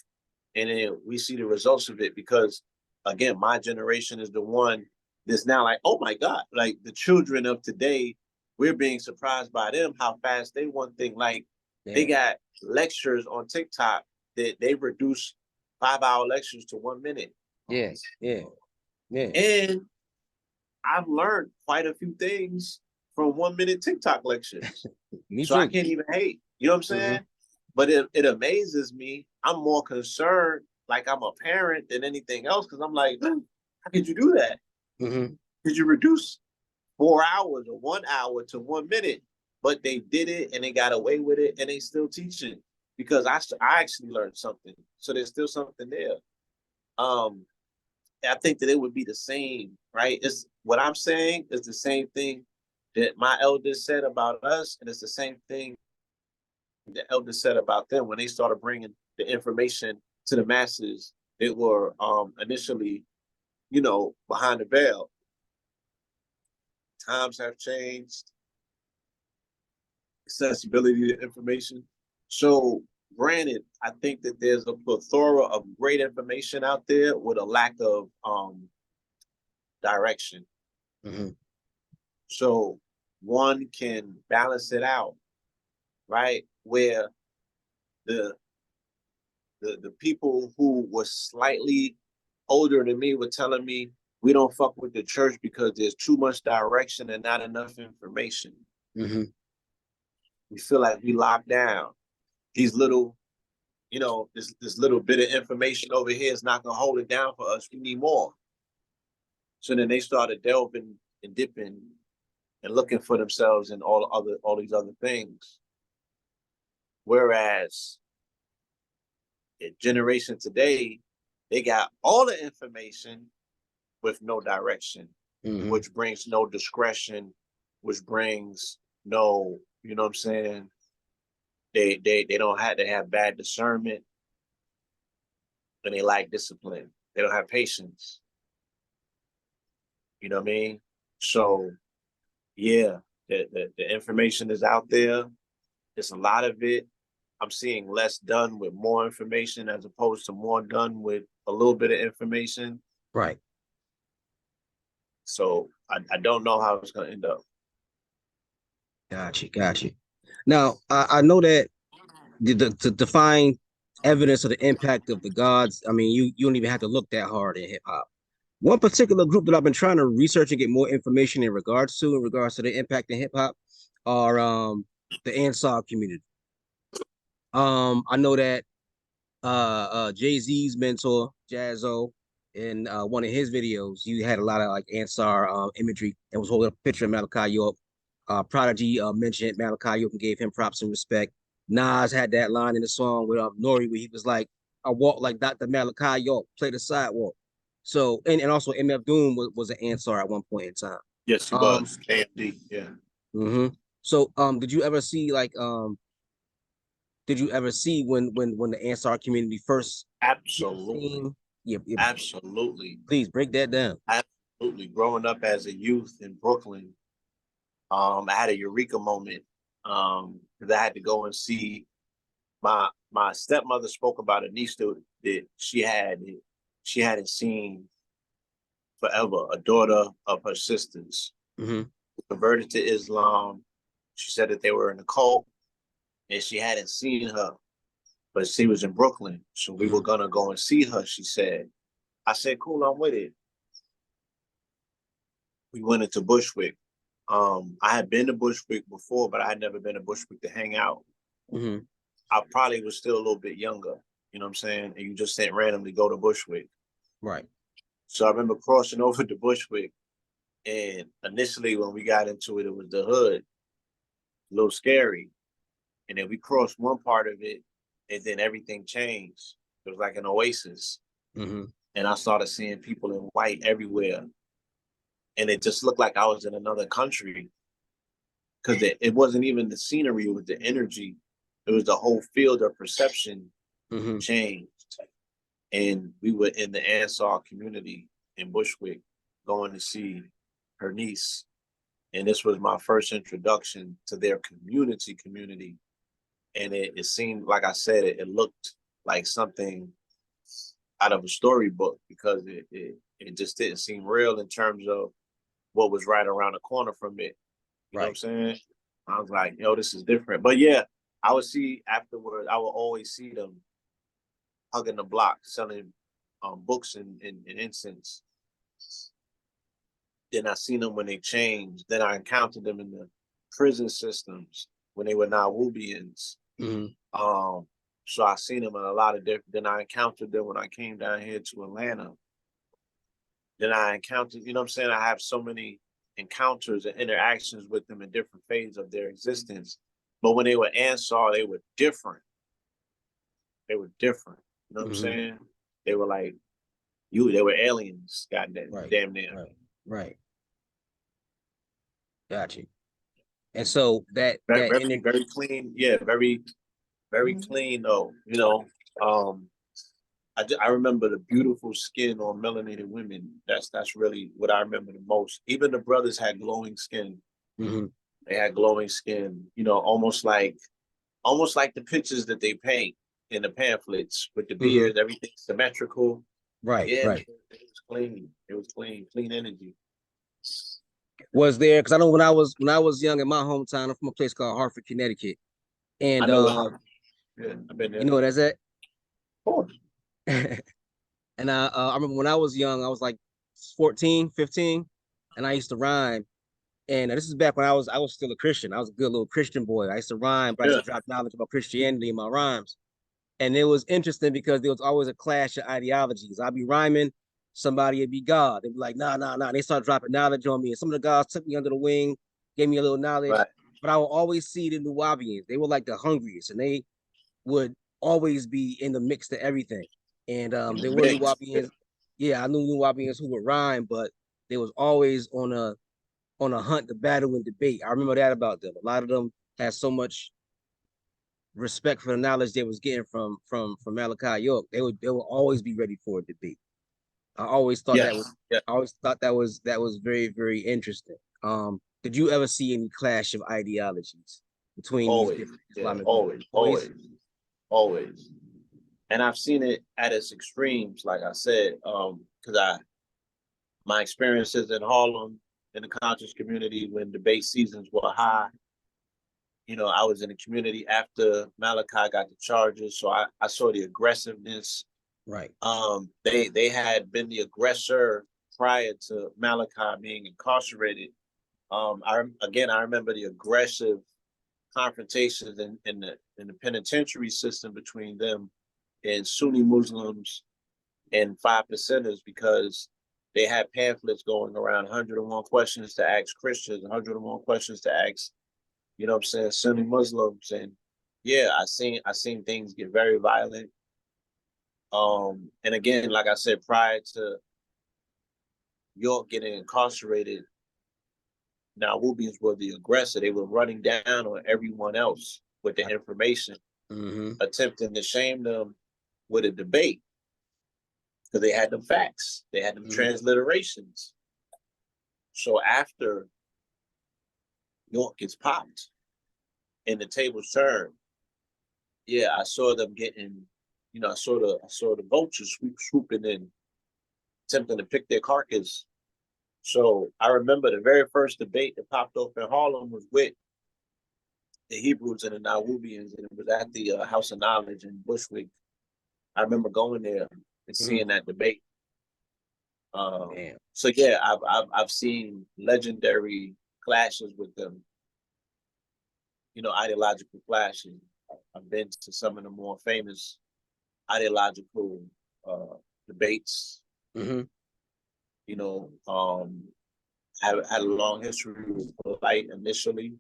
[SPEAKER 2] And then we see the results of it because, again, my generation is the one that's now like, oh my God, like the children of today, we're being surprised by them, how fast they want things. Like they got lectures on TikTok that they reduce 5-hour lectures to 1 minute.
[SPEAKER 1] Yes. Yeah. Yeah.
[SPEAKER 2] And I've learned quite a few things from 1 minute TikTok lectures.
[SPEAKER 1] Me
[SPEAKER 2] so
[SPEAKER 1] too.
[SPEAKER 2] I can't even hate. You know what I'm saying? Mm-hmm. But it amazes me. I'm more concerned, like I'm a parent, than anything else, because I'm like, how could you do that?
[SPEAKER 1] Mm-hmm.
[SPEAKER 2] Could you reduce 4 hours or 1 hour to 1 minute? But they did it and they got away with it and they still teaching because I actually learned something. So there's still something there. I think that it would be the same, right? It's what I'm saying is the same thing that my elders said about us, and it's the same thing the elders said about them when they started bringing the information to the masses that were initially, behind the veil. Times have changed, accessibility to information. So granted, I think that there's a plethora of great information out there with a lack of direction.
[SPEAKER 1] Mm-hmm.
[SPEAKER 2] So one can balance it out, right? Where the people who were slightly older than me were telling me we don't fuck with the church because there's too much direction and not enough information.
[SPEAKER 1] Mm-hmm.
[SPEAKER 2] We feel like we locked down. These little, this little bit of information over here is not gonna hold it down for us. We need more. So then they started delving and dipping and looking for themselves in all these other things. Whereas the generation today, they got all the information with no direction,
[SPEAKER 1] mm-hmm.
[SPEAKER 2] which brings no discretion, which brings no, you know what I'm saying? They don't have to have bad discernment, and they lack discipline. They don't have patience. You know what I mean? So yeah, the information is out there. There's a lot of it. I'm seeing less done with more information as opposed to more done with a little bit of information.
[SPEAKER 1] Right.
[SPEAKER 2] So I don't know how it's going to end up.
[SPEAKER 1] Got you. Now, I know that to define evidence of the impact of the gods, I mean, you don't even have to look that hard in hip hop. One particular group that I've been trying to research and get more information in regards to the impact in hip hop are the Ansar community. I know that Jay-Z's mentor, Jazzo, in one of his videos, he had a lot of like Ansar imagery and was holding up a picture of Malachi York. Prodigy mentioned Malachi York and gave him props and respect. Nas had that line in the song with Nori where he was like, I walk like Dr. Malachi York, play the sidewalk. So and also MF Doom was an Ansar at one point in time.
[SPEAKER 2] Yes, he
[SPEAKER 1] Um,
[SPEAKER 2] was. KMD, yeah.
[SPEAKER 1] mhm. So did you ever see like did you ever see when the Ansar community first hit the
[SPEAKER 2] Absolutely.
[SPEAKER 1] scene? Yeah, yeah,
[SPEAKER 2] Absolutely.
[SPEAKER 1] please break that down.
[SPEAKER 2] Absolutely. Growing up as a youth in Brooklyn, I had a eureka moment. Because I had to go and see my stepmother spoke about a niece that she hadn't seen forever, a daughter of her sisters
[SPEAKER 1] Hmm.
[SPEAKER 2] who converted to Islam. She said that they were in a cult and she hadn't seen her, but she was in Brooklyn. So we were
[SPEAKER 1] Hmm.
[SPEAKER 2] gonna go and see her, she said. I said, cool, I'm with it. We went into Bushwick. I had been to Bushwick before, but I had never been to Bushwick to hang out.
[SPEAKER 1] Hmm.
[SPEAKER 2] I probably was still a little bit younger, you know what I'm saying? And you just didn't randomly go to Bushwick.
[SPEAKER 1] Right.
[SPEAKER 2] So I remember crossing over to Bushwick, and initially when we got into it, it was the hood, a little scary. And then we crossed one part of it, and then everything changed. It was like an oasis.
[SPEAKER 1] Hmm.
[SPEAKER 2] And I started seeing people in white everywhere. And it just looked like I was in another country because it wasn't even the scenery, it was the energy. It was the whole field of perception
[SPEAKER 1] Hmm.
[SPEAKER 2] changed. And we were in the Ansar community in Bushwick going to see her niece. And this was my first introduction to their community. And it seemed, like I said, it looked like something out of a storybook because it just didn't seem real in terms of what was right around the corner from it. You know what I'm
[SPEAKER 1] Right.
[SPEAKER 2] saying? I was like, yo, this is different. But yeah, I would see afterwards, I would always see them hugging the block, selling books and incense. Then I seen them when they changed. Then I encountered them in the prison systems when they were Nawubians.
[SPEAKER 1] Hmm.
[SPEAKER 2] Um, so I seen them in a lot of different. Then I encountered them when I came down here to Atlanta. Then I encountered, you know what I'm saying? I have so many encounters and interactions with them in different phases of their existence. But when they were Ansar, they were different. They were different. You know what I'm
[SPEAKER 1] Hmm.
[SPEAKER 2] saying? They were like they were aliens, goddamn,
[SPEAKER 1] Right.
[SPEAKER 2] damn near.
[SPEAKER 1] Right. Right. Got you. And so
[SPEAKER 2] Very,
[SPEAKER 1] that
[SPEAKER 2] very, very clean. Yeah, very, very clean though. You know, um, I remember the beautiful skin on melanated women. That's really what I remember the most. Even the brothers had glowing skin.
[SPEAKER 1] Hmm.
[SPEAKER 2] They had glowing skin. You know, almost like the pictures that they paint in the pamphlets with the
[SPEAKER 1] Hmm.
[SPEAKER 2] beard, everything symmetrical.
[SPEAKER 1] Right.
[SPEAKER 2] Yeah, man,
[SPEAKER 1] Right.
[SPEAKER 2] it was clean. It was clean, clean energy.
[SPEAKER 1] Was there because I know when I was young in my hometown, I'm from a place called Hartford, Connecticut,
[SPEAKER 2] I
[SPEAKER 1] and
[SPEAKER 2] know what. Yeah, I've been
[SPEAKER 1] you
[SPEAKER 2] there.
[SPEAKER 1] know
[SPEAKER 2] Of
[SPEAKER 1] what that's at.
[SPEAKER 2] course.
[SPEAKER 1] And I remember when I was young, I was like 14, 15, and I used to rhyme. And this is back when I was still a Christian. I was a good little Christian boy. I used to rhyme, but I used
[SPEAKER 2] Yeah,
[SPEAKER 1] to drop knowledge about Christianity in my rhymes. And it was interesting because there was always a clash of ideologies. I'd be rhyming, somebody would be God. They'd be like, nah, nah, nah. And they start dropping knowledge on me. And some of the guys took me under the wing, gave me a little knowledge.
[SPEAKER 2] right.
[SPEAKER 1] But I would always see the Nuwabians. They were like the hungriest, and they would always be in the mix to everything. And
[SPEAKER 2] In the
[SPEAKER 1] there were
[SPEAKER 2] mix. Yeah.
[SPEAKER 1] Nuwabians. Yeah, I knew Nuwabians who would rhyme, but they was always on a hunt to battle and debate. I remember that about them. A lot of them had so much respect for the knowledge they was getting from Malachi York. They would always be ready for a debate. I always thought that was
[SPEAKER 2] Yes. Yeah.
[SPEAKER 1] I always thought that was very, very interesting. Did you ever see any clash of ideologies between these
[SPEAKER 2] Always.
[SPEAKER 1] different
[SPEAKER 2] Yeah.
[SPEAKER 1] Islamic
[SPEAKER 2] Always.
[SPEAKER 1] movements? Always?
[SPEAKER 2] Always. Always. And I've seen it at its extremes, like I said, because my experiences in Harlem in the conscious community when debate seasons were high. You know, I was in the community after Malachi got the charges, so I saw the aggressiveness.
[SPEAKER 1] Right.
[SPEAKER 2] They had been the aggressor prior to Malachi being incarcerated, I remember the aggressive confrontations in the penitentiary system between them and Sunni Muslims and 5%ers, because they had pamphlets going around, 101 questions to ask Christians, 101 questions to ask, you know what I'm saying, Sunni Muslims. And yeah, I seen things get very violent. And again, like I said, prior to York getting incarcerated, now Nubians were the aggressor. They were running down on everyone else with the information, attempting to shame them with a debate, because they had them facts, they had them transliterations. So after York gets popped and the tables turn, yeah, I saw them getting, you know, I saw the vultures swooping in, attempting to pick their carcass. So I remember the very first debate that popped off in Harlem was with the Hebrews and the Nawabians, and it was at the House of Knowledge in Bushwick. I remember going there and seeing that debate. So yeah, I've seen legendary clashes with them. You know, ideological clashes. I've been to some of the more famous ideological debates. You know, had a long history with Light initially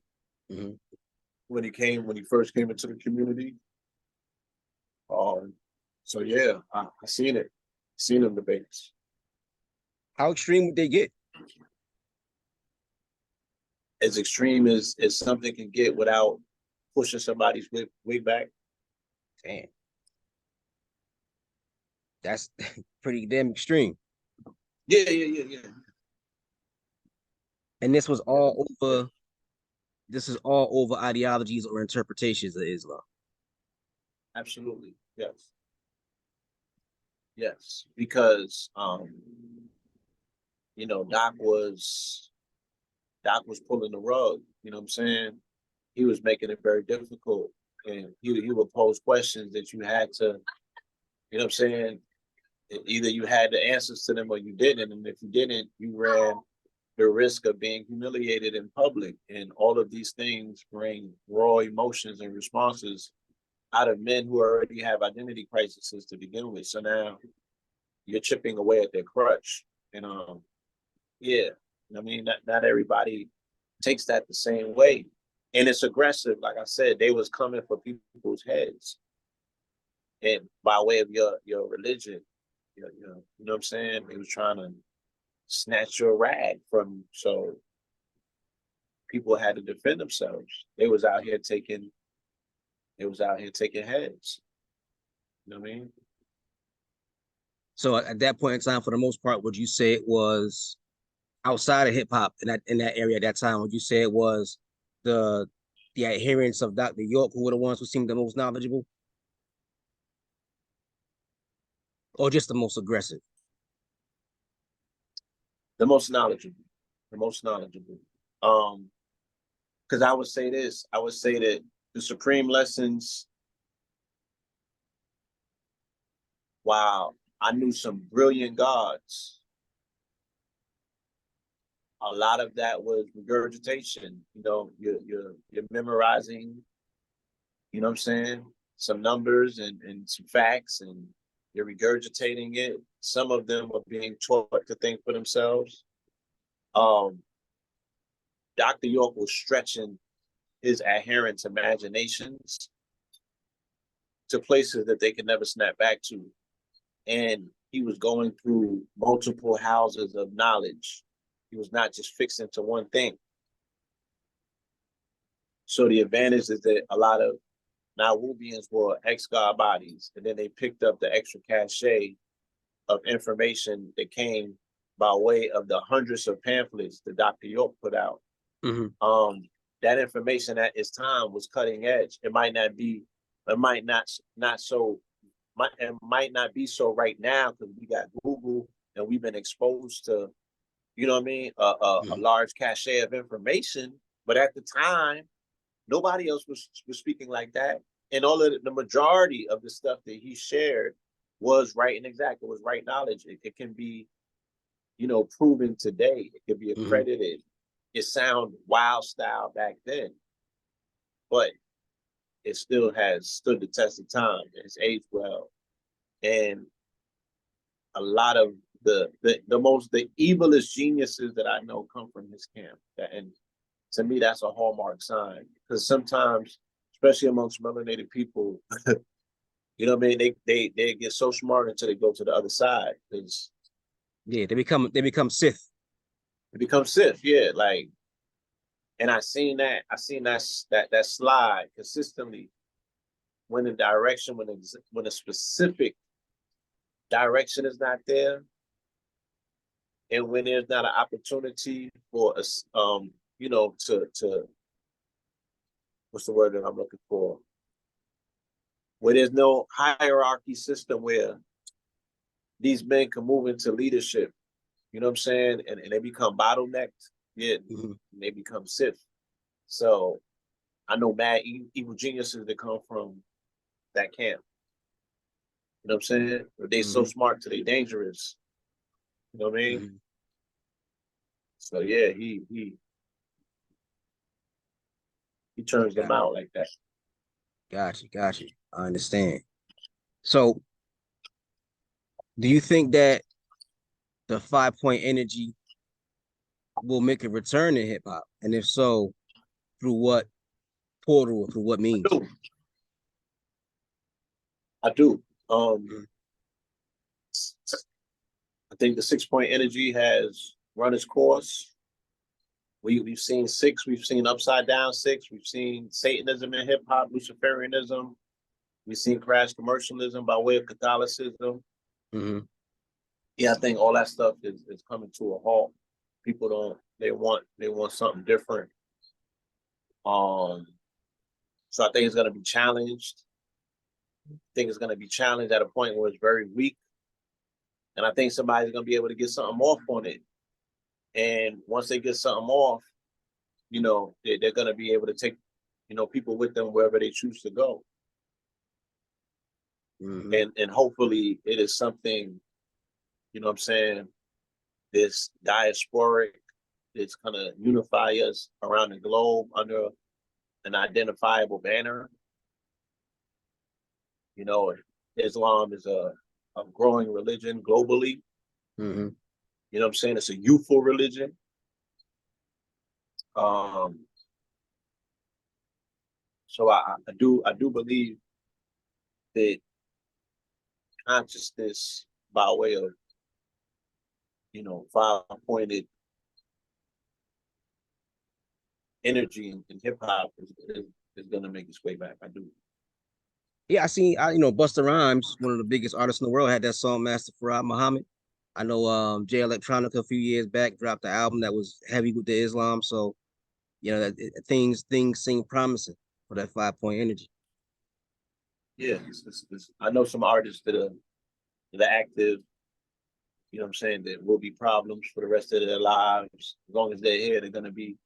[SPEAKER 2] when he first came into the community. So yeah, I seen them debates.
[SPEAKER 1] How extreme would they get?
[SPEAKER 2] As extreme as something can get without pushing somebody's wig back.
[SPEAKER 1] Damn, that's pretty damn extreme.
[SPEAKER 2] Yeah.
[SPEAKER 1] And this was all over. This is all over ideologies or interpretations of Islam.
[SPEAKER 2] Absolutely, yes. Because you know, Doc was pulling the rug. You know what I'm saying? He was making it very difficult, and he would pose questions that you had to, you know what I'm saying? Either you had the answers to them or you didn't, and if you didn't, you ran the risk of being humiliated in public. And all of these things bring raw emotions and responses out of men who already have identity crises to begin with. So now you're chipping away at their crutch. And yeah, I mean, not everybody takes that the same way. And it's aggressive. Like I said, they was coming for people's heads. And by way of your religion, you know what I'm saying? They was trying to snatch your rag from you. So people had to defend themselves. They was out here taking heads. You know what I mean?
[SPEAKER 1] So at that point in time, for the most part, would you say it was outside of hip hop in that area at that time? Would you say it was the adherents of Dr. York who were the ones who seemed the most knowledgeable, or just the most aggressive?
[SPEAKER 2] The most knowledgeable. Because I would say this. I would say that the Supreme Lessons, wow, I knew some brilliant gods. A lot of that was regurgitation. You know, you're memorizing, you know what I'm saying, some numbers and some facts, and you're regurgitating it. Some of them are being taught to think for themselves. Dr. York was stretching his adherents' imaginations to places that they could never snap back to. And he was going through multiple houses of knowledge. He was not just fixed into one thing. So the advantage is that a lot of Nawabians were ex-God bodies, and then they picked up the extra cachet of information that came by way of the hundreds of pamphlets that Dr. York put out. That information at its time was cutting edge. It might not be so right now, because we got Google and we've been exposed to, you know what I mean, a large cachet of information. But at the time, nobody else was speaking like that. And all of the majority of the stuff that he shared was right and exact. It was right knowledge. It can be you know, proven today. It could be
[SPEAKER 1] Hmm.
[SPEAKER 2] accredited. It sound wild style back then, but it still has stood the test of time. It's aged well. And a lot of the evilest geniuses that I know come from his camp. And to me, that's a hallmark sign. Because sometimes, especially amongst melanated people, you know what I mean, they get so smart until they go to the other side. Because
[SPEAKER 1] Yeah, they become Sith.
[SPEAKER 2] it becomes Sith, yeah. Like, and I seen that slide consistently when the direction, when a specific direction is not there, and when there's not an opportunity for us, you know, to what's the word that I'm looking for? Where there's no hierarchy system where these men can move into leadership. You know what I'm saying? And they become bottlenecked. Yeah,
[SPEAKER 1] Hmm.
[SPEAKER 2] they become Sith. So I know mad evil geniuses that come from that camp. You know what I'm saying? But they so
[SPEAKER 1] Hmm.
[SPEAKER 2] smart to they dangerous. You know what I mean?
[SPEAKER 1] Hmm.
[SPEAKER 2] So yeah, he turns them
[SPEAKER 1] Got,
[SPEAKER 2] out like that.
[SPEAKER 1] got you. I understand. So, do you think that the 5 point energy will make a return in hip hop? And if so, through what portal or through what
[SPEAKER 2] I
[SPEAKER 1] means?
[SPEAKER 2] do. I do. Um,
[SPEAKER 1] Mhm.
[SPEAKER 2] I think the 6 point energy has run its course. We've seen six, we've seen upside down six, we've seen Satanism in hip hop, Luciferianism, we've seen crash commercialism by way of Catholicism.
[SPEAKER 1] Hmm.
[SPEAKER 2] Yeah, I think all that stuff is coming to a halt. People don't they want something different. Um, so I think it's gonna be challenged. I think it's gonna be challenged at a point where it's very weak. And I think somebody's gonna be able to get something off on it. And once they get something off, you know, they're going to be able to take, you know, people with them wherever they choose to go.
[SPEAKER 1] Hmm.
[SPEAKER 2] And hopefully it is something, you know what I'm saying, this diasporic, that's going to unify us around the globe under an identifiable banner. You know, Islam is a growing religion globally.
[SPEAKER 1] Hmm.
[SPEAKER 2] You know what I'm saying? It's a youthful religion. Um, so I do believe that consciousness by way of, you know, 5 pointed energy in hip hop is going to make its way back. I do.
[SPEAKER 1] Yeah, I seen Busta Rhymes, one of the biggest artists in the world, had that song Master Farad Muhammad. I know Jay Electronica a few years back dropped the album that was heavy with the Islam. So, things seem promising for that 5 point energy.
[SPEAKER 2] Yeah, I know some artists that are active. You know what I'm saying? That will be problems for the rest of their lives. As long as they're here, they're gonna be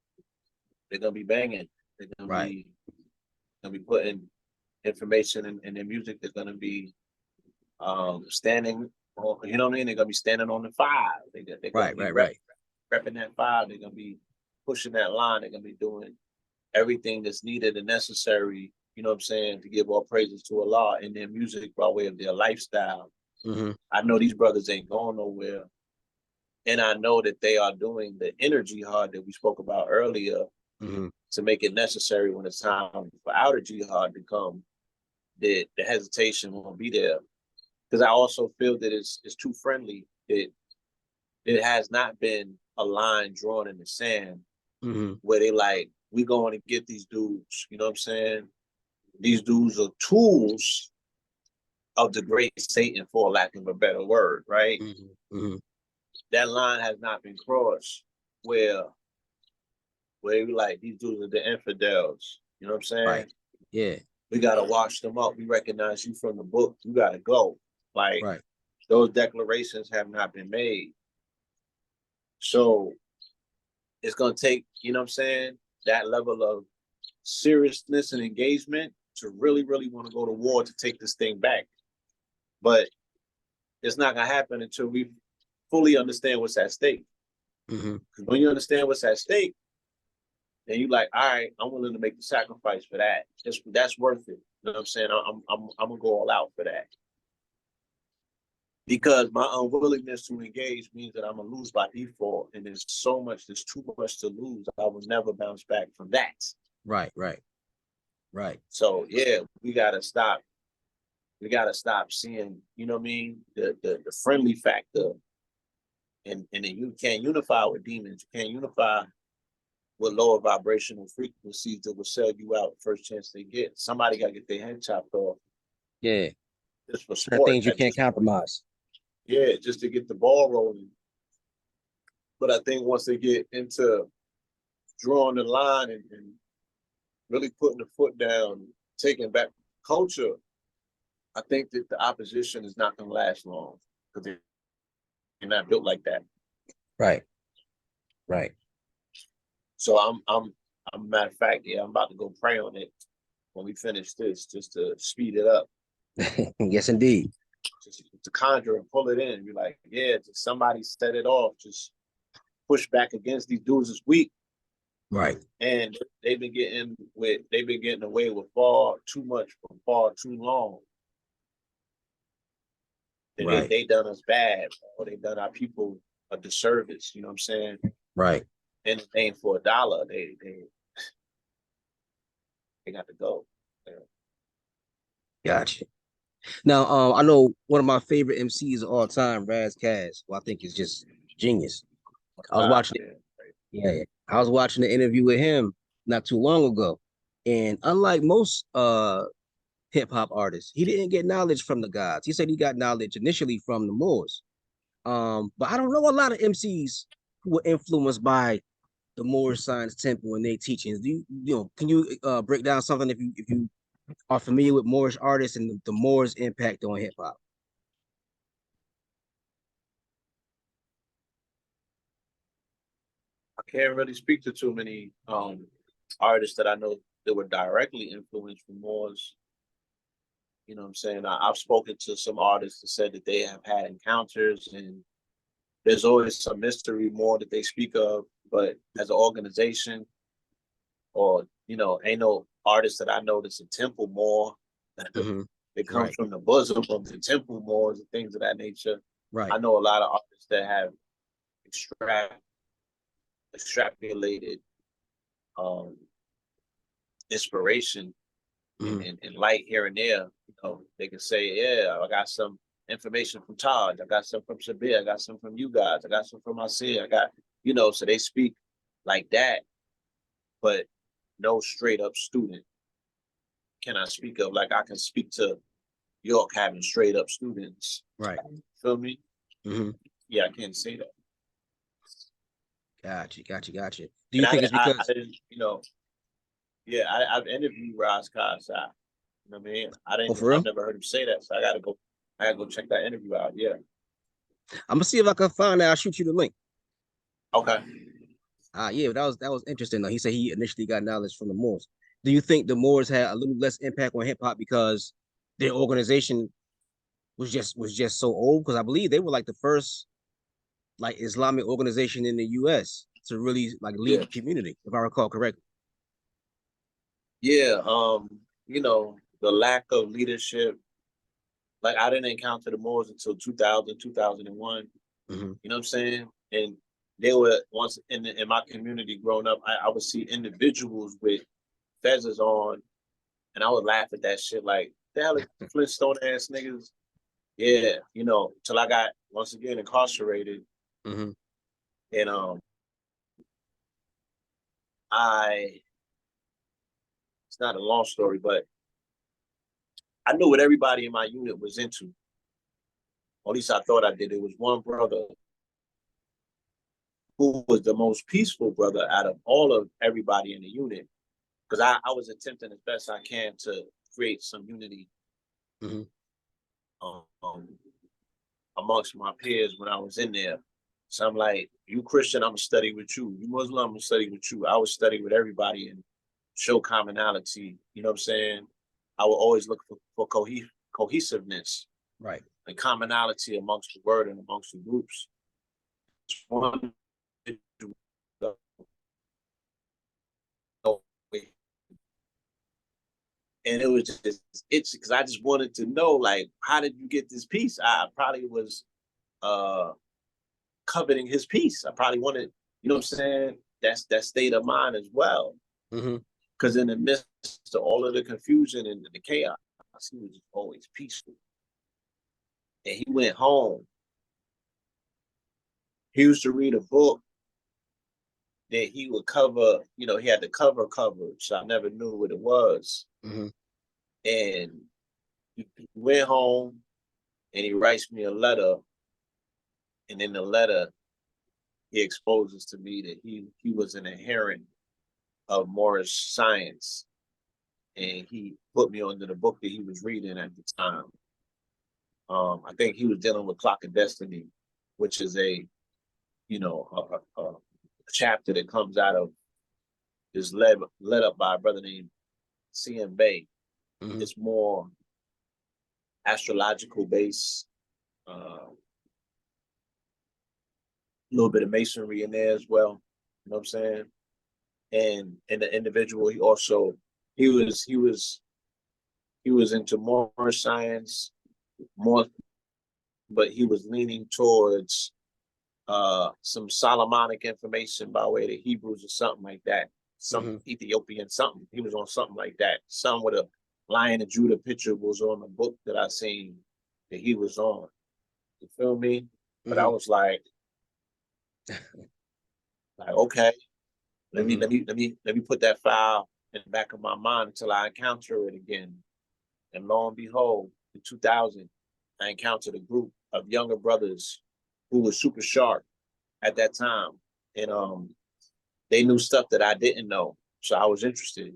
[SPEAKER 2] banging. They're
[SPEAKER 1] Right.
[SPEAKER 2] gonna be putting information in their music. They're gonna be standing. You know what I mean? They're gonna be standing on the five. They're gonna
[SPEAKER 1] Right,
[SPEAKER 2] be
[SPEAKER 1] right, right.
[SPEAKER 2] repping that five. They're gonna be pushing that line. They're gonna be doing everything that's needed and necessary, you know what I'm saying, to give all praises to Allah in their music by way of their lifestyle.
[SPEAKER 1] Hmm.
[SPEAKER 2] I know these brothers ain't going nowhere. And I know that they are doing the energy hard that we spoke about earlier
[SPEAKER 1] Hmm.
[SPEAKER 2] to make it necessary when it's time for outer jihad to come, that the hesitation won't be there. Because I also feel that it's too friendly. It has not been a line drawn in the sand
[SPEAKER 1] Hmm.
[SPEAKER 2] where they like, we going to get these dudes, you know what I'm saying? These dudes are tools of the great Satan, for lack of a better word, right?
[SPEAKER 1] Hmm. Hmm.
[SPEAKER 2] That line has not been crossed where we like these dudes are the infidels. You know what I'm saying?
[SPEAKER 1] Right. Yeah.
[SPEAKER 2] We gotta wash them up. We recognize you from the book. You gotta go. Like
[SPEAKER 1] Right.
[SPEAKER 2] those declarations have not been made. So it's gonna take, you know what I'm saying, that level of seriousness and engagement to really, really want to go to war to take this thing back. But it's not gonna happen until we fully understand what's at stake.
[SPEAKER 1] Mm-hmm.
[SPEAKER 2] Because when you understand what's at stake, then you like, all right, I'm willing to make the sacrifice for that. That's worth it. You know what I'm saying? I'm gonna go all out for that. Because my unwillingness to engage means that I'm gonna lose by default, and there's too much to lose. I will never bounce back from that.
[SPEAKER 1] Right.
[SPEAKER 2] So yeah, we gotta stop. We gotta stop seeing, you know what I mean, the friendly factor, and then you can't unify with demons. You can't unify with lower vibrational frequencies that will sell you out the first chance they get. Somebody gotta get their head chopped off.
[SPEAKER 1] Yeah.
[SPEAKER 2] Just for
[SPEAKER 1] Certain
[SPEAKER 2] sport
[SPEAKER 1] things you can't compromise.
[SPEAKER 2] Yeah, just to get the ball rolling. But I think once they get into drawing the line and really putting the foot down, taking back culture, I think that the opposition is not going to last long because they're not built like that.
[SPEAKER 1] Right.
[SPEAKER 2] So I'm matter of fact, yeah, I'm about to go pray on it when we finish this, just to speed it up.
[SPEAKER 1] Yes, indeed.
[SPEAKER 2] Just to conjure and pull it in. You're like, yeah, just somebody set it off. Just push back against these dudes this week.
[SPEAKER 1] Right.
[SPEAKER 2] And they've been getting away with far too much for far too long.
[SPEAKER 1] Right.
[SPEAKER 2] They done us bad, or they done our people a disservice. You know what I'm saying?
[SPEAKER 1] Right.
[SPEAKER 2] And paying for $1, they got to go. Yeah.
[SPEAKER 1] Gotcha. Now, I know one of my favorite MCs of all time, Raz Kaz, who I think is just genius. I was watching it. Yeah. I was watching the interview with him not too long ago. And unlike most hip hop artists, he didn't get knowledge from the gods. He said he got knowledge initially from the Moors. But I don't know a lot of MCs who were influenced by the Moorish Science Temple and their teachings. Can you break down something if you are familiar with Moorish artists and the Moors' impact on hip hop?
[SPEAKER 2] I can't really speak to too many artists that I know that were directly influenced from Moors. You know what I'm saying? I've spoken to some artists that said that they have had encounters, and there's always some mystery more that they speak of. But as an organization, or ain't no artist that I know that's a temple more.
[SPEAKER 1] Mm-hmm.
[SPEAKER 2] It comes
[SPEAKER 1] Right.
[SPEAKER 2] from the bosom of the temple Moors and things of that nature.
[SPEAKER 1] Right.
[SPEAKER 2] I know a lot of artists that have extrapolated um, inspiration
[SPEAKER 1] Mm-hmm.
[SPEAKER 2] and light here and there. They can say, yeah, I got some information from Taj, I got some from Shabir, I got some from you guys, I got some from Asir, I got, so they speak like that, but no straight up student can I speak of. Like I can speak to York having straight up students.
[SPEAKER 1] Right.
[SPEAKER 2] Feel me?
[SPEAKER 1] Mm-hmm.
[SPEAKER 2] Yeah, I can't say that.
[SPEAKER 1] Gotcha. Do you think it's
[SPEAKER 2] I
[SPEAKER 1] because
[SPEAKER 2] didn't, yeah, I've interviewed Raz Kassai. You know what I mean?
[SPEAKER 1] for real?
[SPEAKER 2] I've never heard him say that, so I gotta go check that interview out. Yeah.
[SPEAKER 1] I'm gonna see if I can find it. I'll shoot you the link.
[SPEAKER 2] Okay.
[SPEAKER 1] Yeah, that was interesting though. He said he initially got knowledge from the Moors. Do you think the Moors had a little less impact on hip hop because their organization was just so old? Because I believe they were like the first like Islamic organization in the US to really like lead
[SPEAKER 2] Yeah.
[SPEAKER 1] the community, if I recall correctly.
[SPEAKER 2] Yeah. The lack of leadership. Like I didn't encounter the Moors until 2000, 2001.
[SPEAKER 1] Mm-hmm.
[SPEAKER 2] You know what I'm saying? And they were once in my community growing up, I would see individuals with feathers on, and I would laugh at that shit like, the hell, Flintstone ass niggas. Yeah, till I got once again incarcerated.
[SPEAKER 1] Mm-hmm.
[SPEAKER 2] And it's not a long story, but I knew what everybody in my unit was into. Or at least I thought I did. It was one brother who was the most peaceful brother out of all of everybody in the unit. Because I was attempting as best I can to create some unity
[SPEAKER 1] Mm-hmm.
[SPEAKER 2] Amongst my peers when I was in there. So I'm like, you Christian, I'm gonna study with you. You Muslim, I'm gonna study with you. I would study with everybody and show commonality. You know what I'm saying? I would always look for cohesiveness,
[SPEAKER 1] Right.
[SPEAKER 2] and commonality amongst the word and amongst the groups. wanted to go away. And it was just itchy because I just wanted to know, like, how did you get this piece? I probably was coveting his piece. I probably wanted, you know what I'm saying? That's that state of mind as well.
[SPEAKER 1] Mm-hmm.
[SPEAKER 2] Because in the midst of all of the confusion and the chaos, he was always peaceful. And he went home. He used to read a book that he would cover, you know, he had the cover coverage. So I never knew what it was.
[SPEAKER 1] Mm-hmm.
[SPEAKER 2] And he went home and he writes me a letter. And in the letter, he exposes to me that he was an adherent of Moorish science. And he put me onto the book that he was reading at the time. I think he was dealing with Clock of Destiny, which is a, you know, a chapter that comes out of is led up by a brother named C.M. Bay.
[SPEAKER 1] Mm-hmm.
[SPEAKER 2] It's more astrological based, a little bit of masonry in there as well. You know what I'm saying? And the individual, he was into more science, more, but he was leaning towards some Solomonic information by way of the Hebrews or something like that. Some
[SPEAKER 1] Mm-hmm.
[SPEAKER 2] Ethiopian something. He was on something like that. Some with a Lion of Judah picture was on the book that I seen that he was on. You feel me? But I was like okay, let me put that file in the back of my mind until I encounter it again. And lo and behold, in 2000, I encountered a group of younger brothers who were super sharp at that time, and they knew stuff that I didn't know, so I was interested.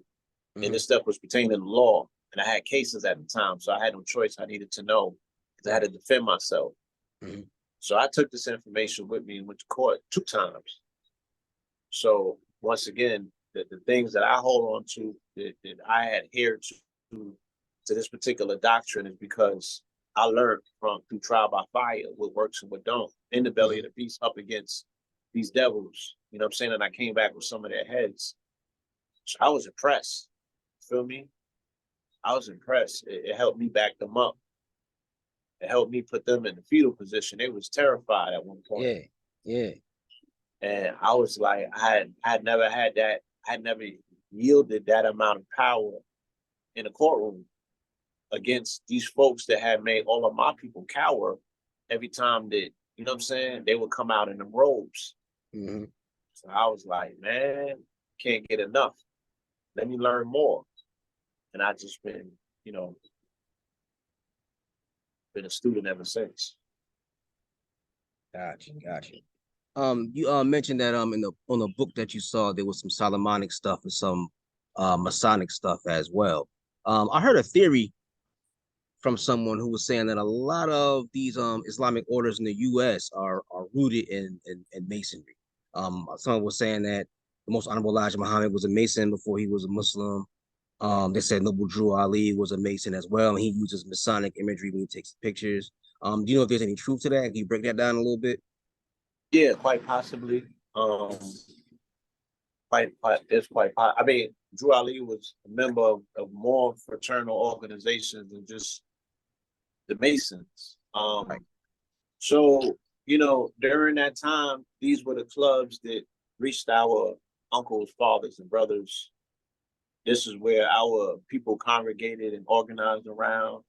[SPEAKER 2] And this stuff was pertaining to the law, and I had cases at the time, so I had no choice. I needed to know because I had to defend myself.
[SPEAKER 1] Mm-hmm.
[SPEAKER 2] So I took this information with me and went to court 2 times. So once again, the things that I hold on to that I adhere to this particular doctrine is because I learned through trial by fire what works and what don't in the belly of the beast up against these devils. You know what I'm saying? And I came back with some of their heads. So I was impressed. Feel me? I was impressed. It helped me back them up. It helped me put them in the fetal position. They was terrified at one point.
[SPEAKER 1] Yeah, yeah.
[SPEAKER 2] And I was like, I had never had that. I had never yielded that amount of power in a courtroom against these folks that had made all of my people cower every time that, you know what I'm saying, they would come out in them robes.
[SPEAKER 1] Mm-hmm.
[SPEAKER 2] So I was like, man, can't get enough. Let me learn more. And I just been, you know, been a student ever since.
[SPEAKER 1] Gotcha. You mentioned that in the on the book that you saw there was some Solomonic stuff and some Masonic stuff as well. I heard a theory from someone who was saying that a lot of these Islamic orders in the US are rooted in Masonry. Someone was saying that the most honorable Elijah Muhammad was a Mason before he was a Muslim. They said Noble Drew Ali was a Mason as well, and he uses Masonic imagery when he takes pictures. Do you know if there's any truth to that? Can you break that down a little bit?
[SPEAKER 2] Yeah, quite possibly. It's quite. I mean, Drew Ali was a member of more fraternal organizations than just the Masons.
[SPEAKER 1] Right.
[SPEAKER 2] So you know, during that time, these were the clubs that reached our uncles, fathers, and brothers. This is where our people congregated and organized around.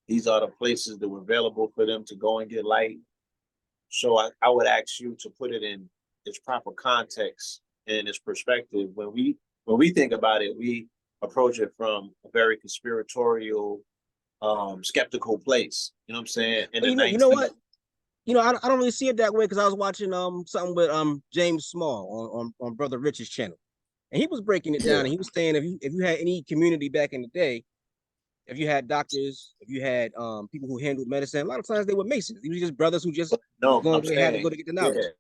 [SPEAKER 2] These are the places that were available for them to go and get light. So I would ask you to put it in its proper context and its perspective. When we think about it, we approach it from a very conspiratorial, skeptical place. You know what I'm saying? In
[SPEAKER 1] Well,
[SPEAKER 2] the
[SPEAKER 1] you know
[SPEAKER 2] 19th.
[SPEAKER 1] what? I don't really see it that way because I was watching something with James Small on Brother Rich's channel, and he was breaking it
[SPEAKER 2] Yeah.
[SPEAKER 1] down, and he was saying if you had any community back in the day, if you had doctors, if you had people who handled medicine, a lot of times they were Masons. These were just brothers who just was
[SPEAKER 2] No,
[SPEAKER 1] going
[SPEAKER 2] I'm
[SPEAKER 1] where they had to go
[SPEAKER 2] saying,
[SPEAKER 1] to get the
[SPEAKER 2] yeah.
[SPEAKER 1] knowledge.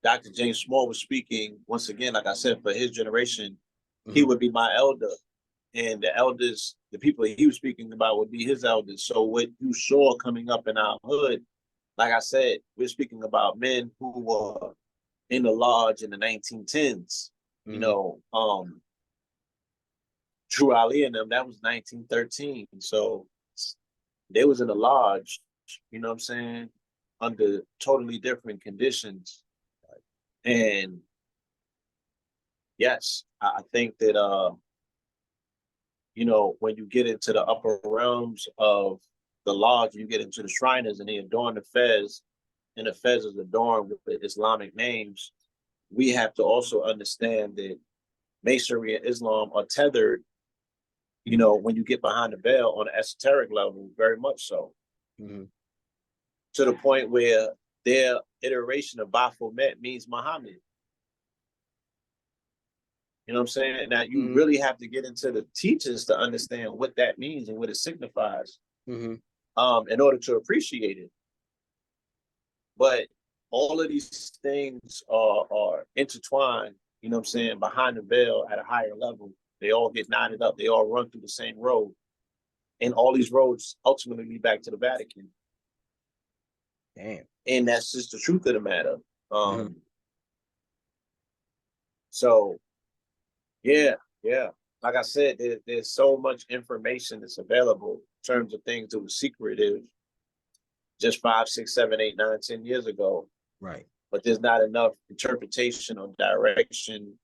[SPEAKER 2] Dr. James Small was speaking once again, like I said, for his generation, he
[SPEAKER 1] Mm-hmm.
[SPEAKER 2] would be my elder. And the elders, the people he was speaking about would be his elders. So what you saw coming up in our hood, like I said, we're speaking about men who were in the lodge in the 1910s. You know, True Ali and them, that was 1913. So they was in the lodge, you know what I'm saying, under totally different conditions. And yes, I think that you know, when you get into the upper realms of the lodge, you get into the Shriners and they adorn the fez, and the fez is adorned with the Islamic names. We have to also understand that Masonry and Islam are tethered, you know, when you get behind the veil on an esoteric level, very much so. To the point where their iteration of Baphomet means Muhammad. You know what I'm saying? Now, you really have to get into the teachings to understand what that means and what it signifies in order to appreciate it. But all of these things are intertwined, you know what I'm saying, behind the veil at a higher level. They all get knotted up. They all run through the same road. And all these roads ultimately lead back to the Vatican.
[SPEAKER 1] Damn.
[SPEAKER 2] And that's just the truth of the matter. So, yeah. Like I said, there's so much information that's available in terms of things that were secretive just 5, 6, 7, 8, 9, 10 years ago.
[SPEAKER 1] Right.
[SPEAKER 2] But there's not enough interpretation or direction,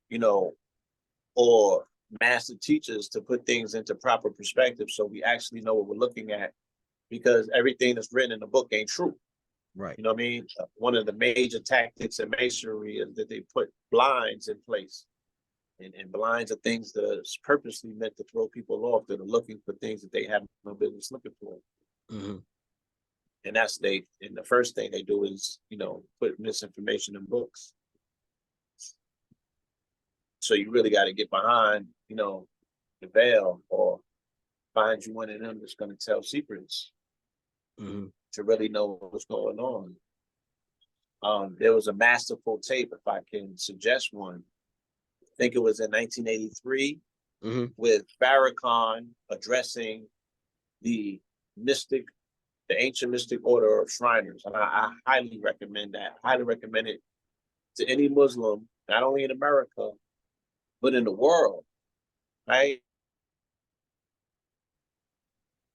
[SPEAKER 2] you know, or master teachers to put things into proper perspective so we actually know what we're looking at, because everything that's written in the book ain't true.
[SPEAKER 1] Right.
[SPEAKER 2] You know what I mean? One of the major tactics in masonry is that they put blinds in place. And blinds are things that are purposely meant to throw people off that are looking for things that they have no business looking for. And and the first thing they do is, you know, put misinformation in books. So you really got to get behind, you know, the veil, or find you one of them that's going to tell secrets to really know what's going on. There was a masterful tape, if I can suggest one. I think it was in 1983 with Farrakhan addressing the ancient mystic order of Shriners. And I highly recommend that. Highly recommend it to any Muslim, not only in America, but in the world, right?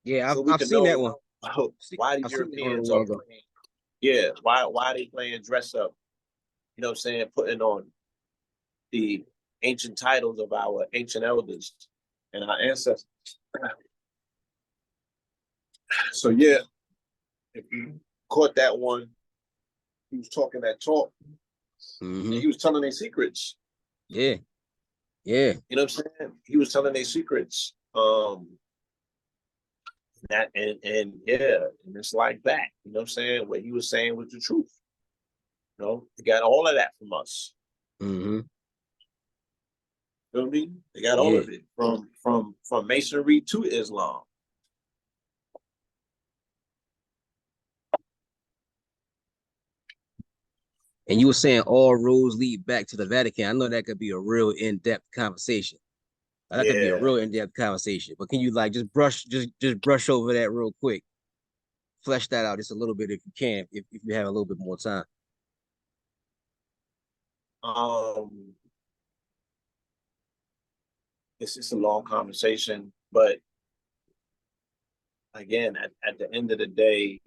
[SPEAKER 1] Yeah,
[SPEAKER 2] So
[SPEAKER 1] I've seen that one.
[SPEAKER 2] Why the
[SPEAKER 1] I've seen that one a
[SPEAKER 2] Europeans
[SPEAKER 1] while
[SPEAKER 2] are
[SPEAKER 1] ago.
[SPEAKER 2] playing, yeah, why they playing dress up, you know what I'm saying, putting on the ancient titles of our ancient elders and our ancestors. So yeah, if you caught that one, he was talking that talk, and he was telling their secrets.
[SPEAKER 1] Yeah.
[SPEAKER 2] You know what I'm saying? He was telling their secrets. That and yeah, and it's like that. You know what I'm saying? What he was saying was the truth. You know, they got all of that from us. You know what I mean? They got all of it from masonry to Islam.
[SPEAKER 1] And you were saying all roads lead back to the Vatican. I know that could be a real in-depth conversation. That could be a real in-depth conversation. But can you like just brush over that real quick? Flesh that out just a little bit if you can, if you have a little bit more time.
[SPEAKER 2] It's just a long conversation, but again, at the end of the day,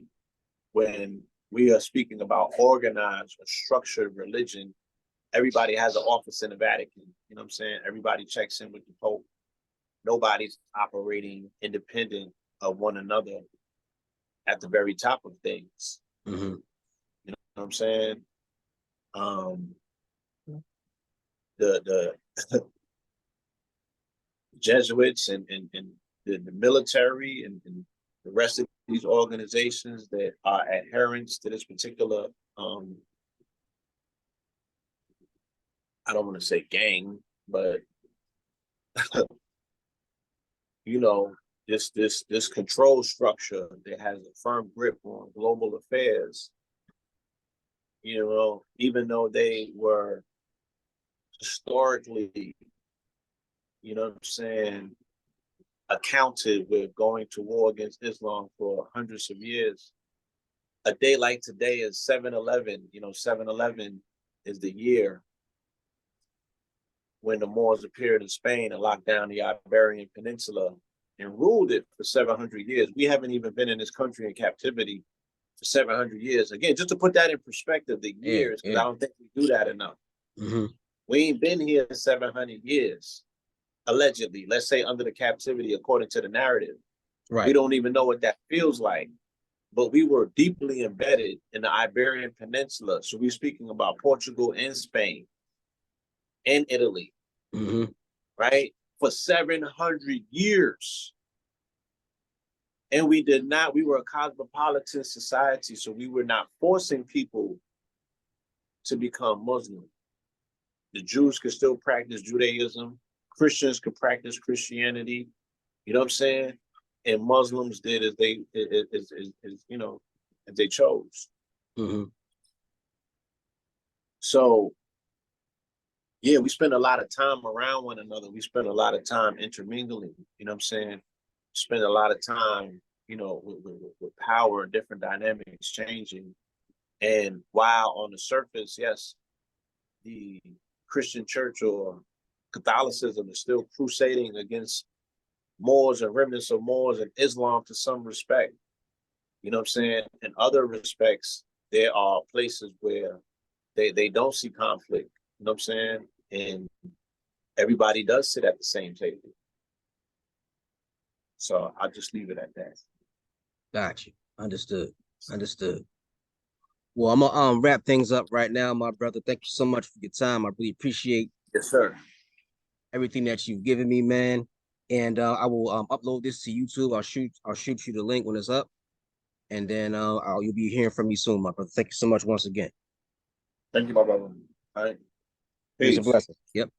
[SPEAKER 2] when we are speaking about organized or structured religion, everybody has an office in the Vatican. You know what I'm saying? Everybody checks in with the Pope. Nobody's operating independent of one another at the very top of things. You know what I'm saying? The Jesuits and the military and the rest of these organizations that are adherents to this particular I don't want to say gang, but you know, this control structure that has a firm grip on global affairs, you know, even though they were historically, you know what I'm saying, accounted with going to war against Islam for hundreds of years, a day like today is 7/11. You know, 7/11 is the year when the Moors appeared in Spain and locked down the Iberian Peninsula and ruled it for 700 years. We haven't even been in this country in captivity for 700 years. Again, just to put that in perspective, the years, because I don't think we do that enough. We ain't been here 700 years, allegedly, let's say under the captivity, according to the narrative. We don't even know what that feels like. But we were deeply embedded in the Iberian Peninsula. So we're speaking about Portugal and Spain and Italy, right? For 700 years. And we were a cosmopolitan society, so we were not forcing people to become Muslim. The Jews could still practice Judaism. Christians could practice Christianity. You know what I'm saying? And Muslims did as they, you know, as they chose. So, yeah, we spend a lot of time around one another. We spend a lot of time intermingling. You know what I'm saying? Spend a lot of time, you know, with power and different dynamics changing. And while on the surface, yes, the Christian church or Catholicism is still crusading against Moors and remnants of Moors and Islam to some respect. You know what I'm saying? In other respects, there are places where they don't see conflict. You know what I'm saying? And everybody does sit at the same table. So I'll just leave it at that.
[SPEAKER 1] Got you. Understood. Well, I'm gonna wrap things up right now, my brother. Thank you so much for your time. I really appreciate everything that you've given me, man. And I will upload this to YouTube. I'll shoot you the link when it's up, and then you'll be hearing from me soon, my brother. Thank you so much once again.
[SPEAKER 2] Thank you, my brother. All right.
[SPEAKER 1] Peace and blessings. Yep.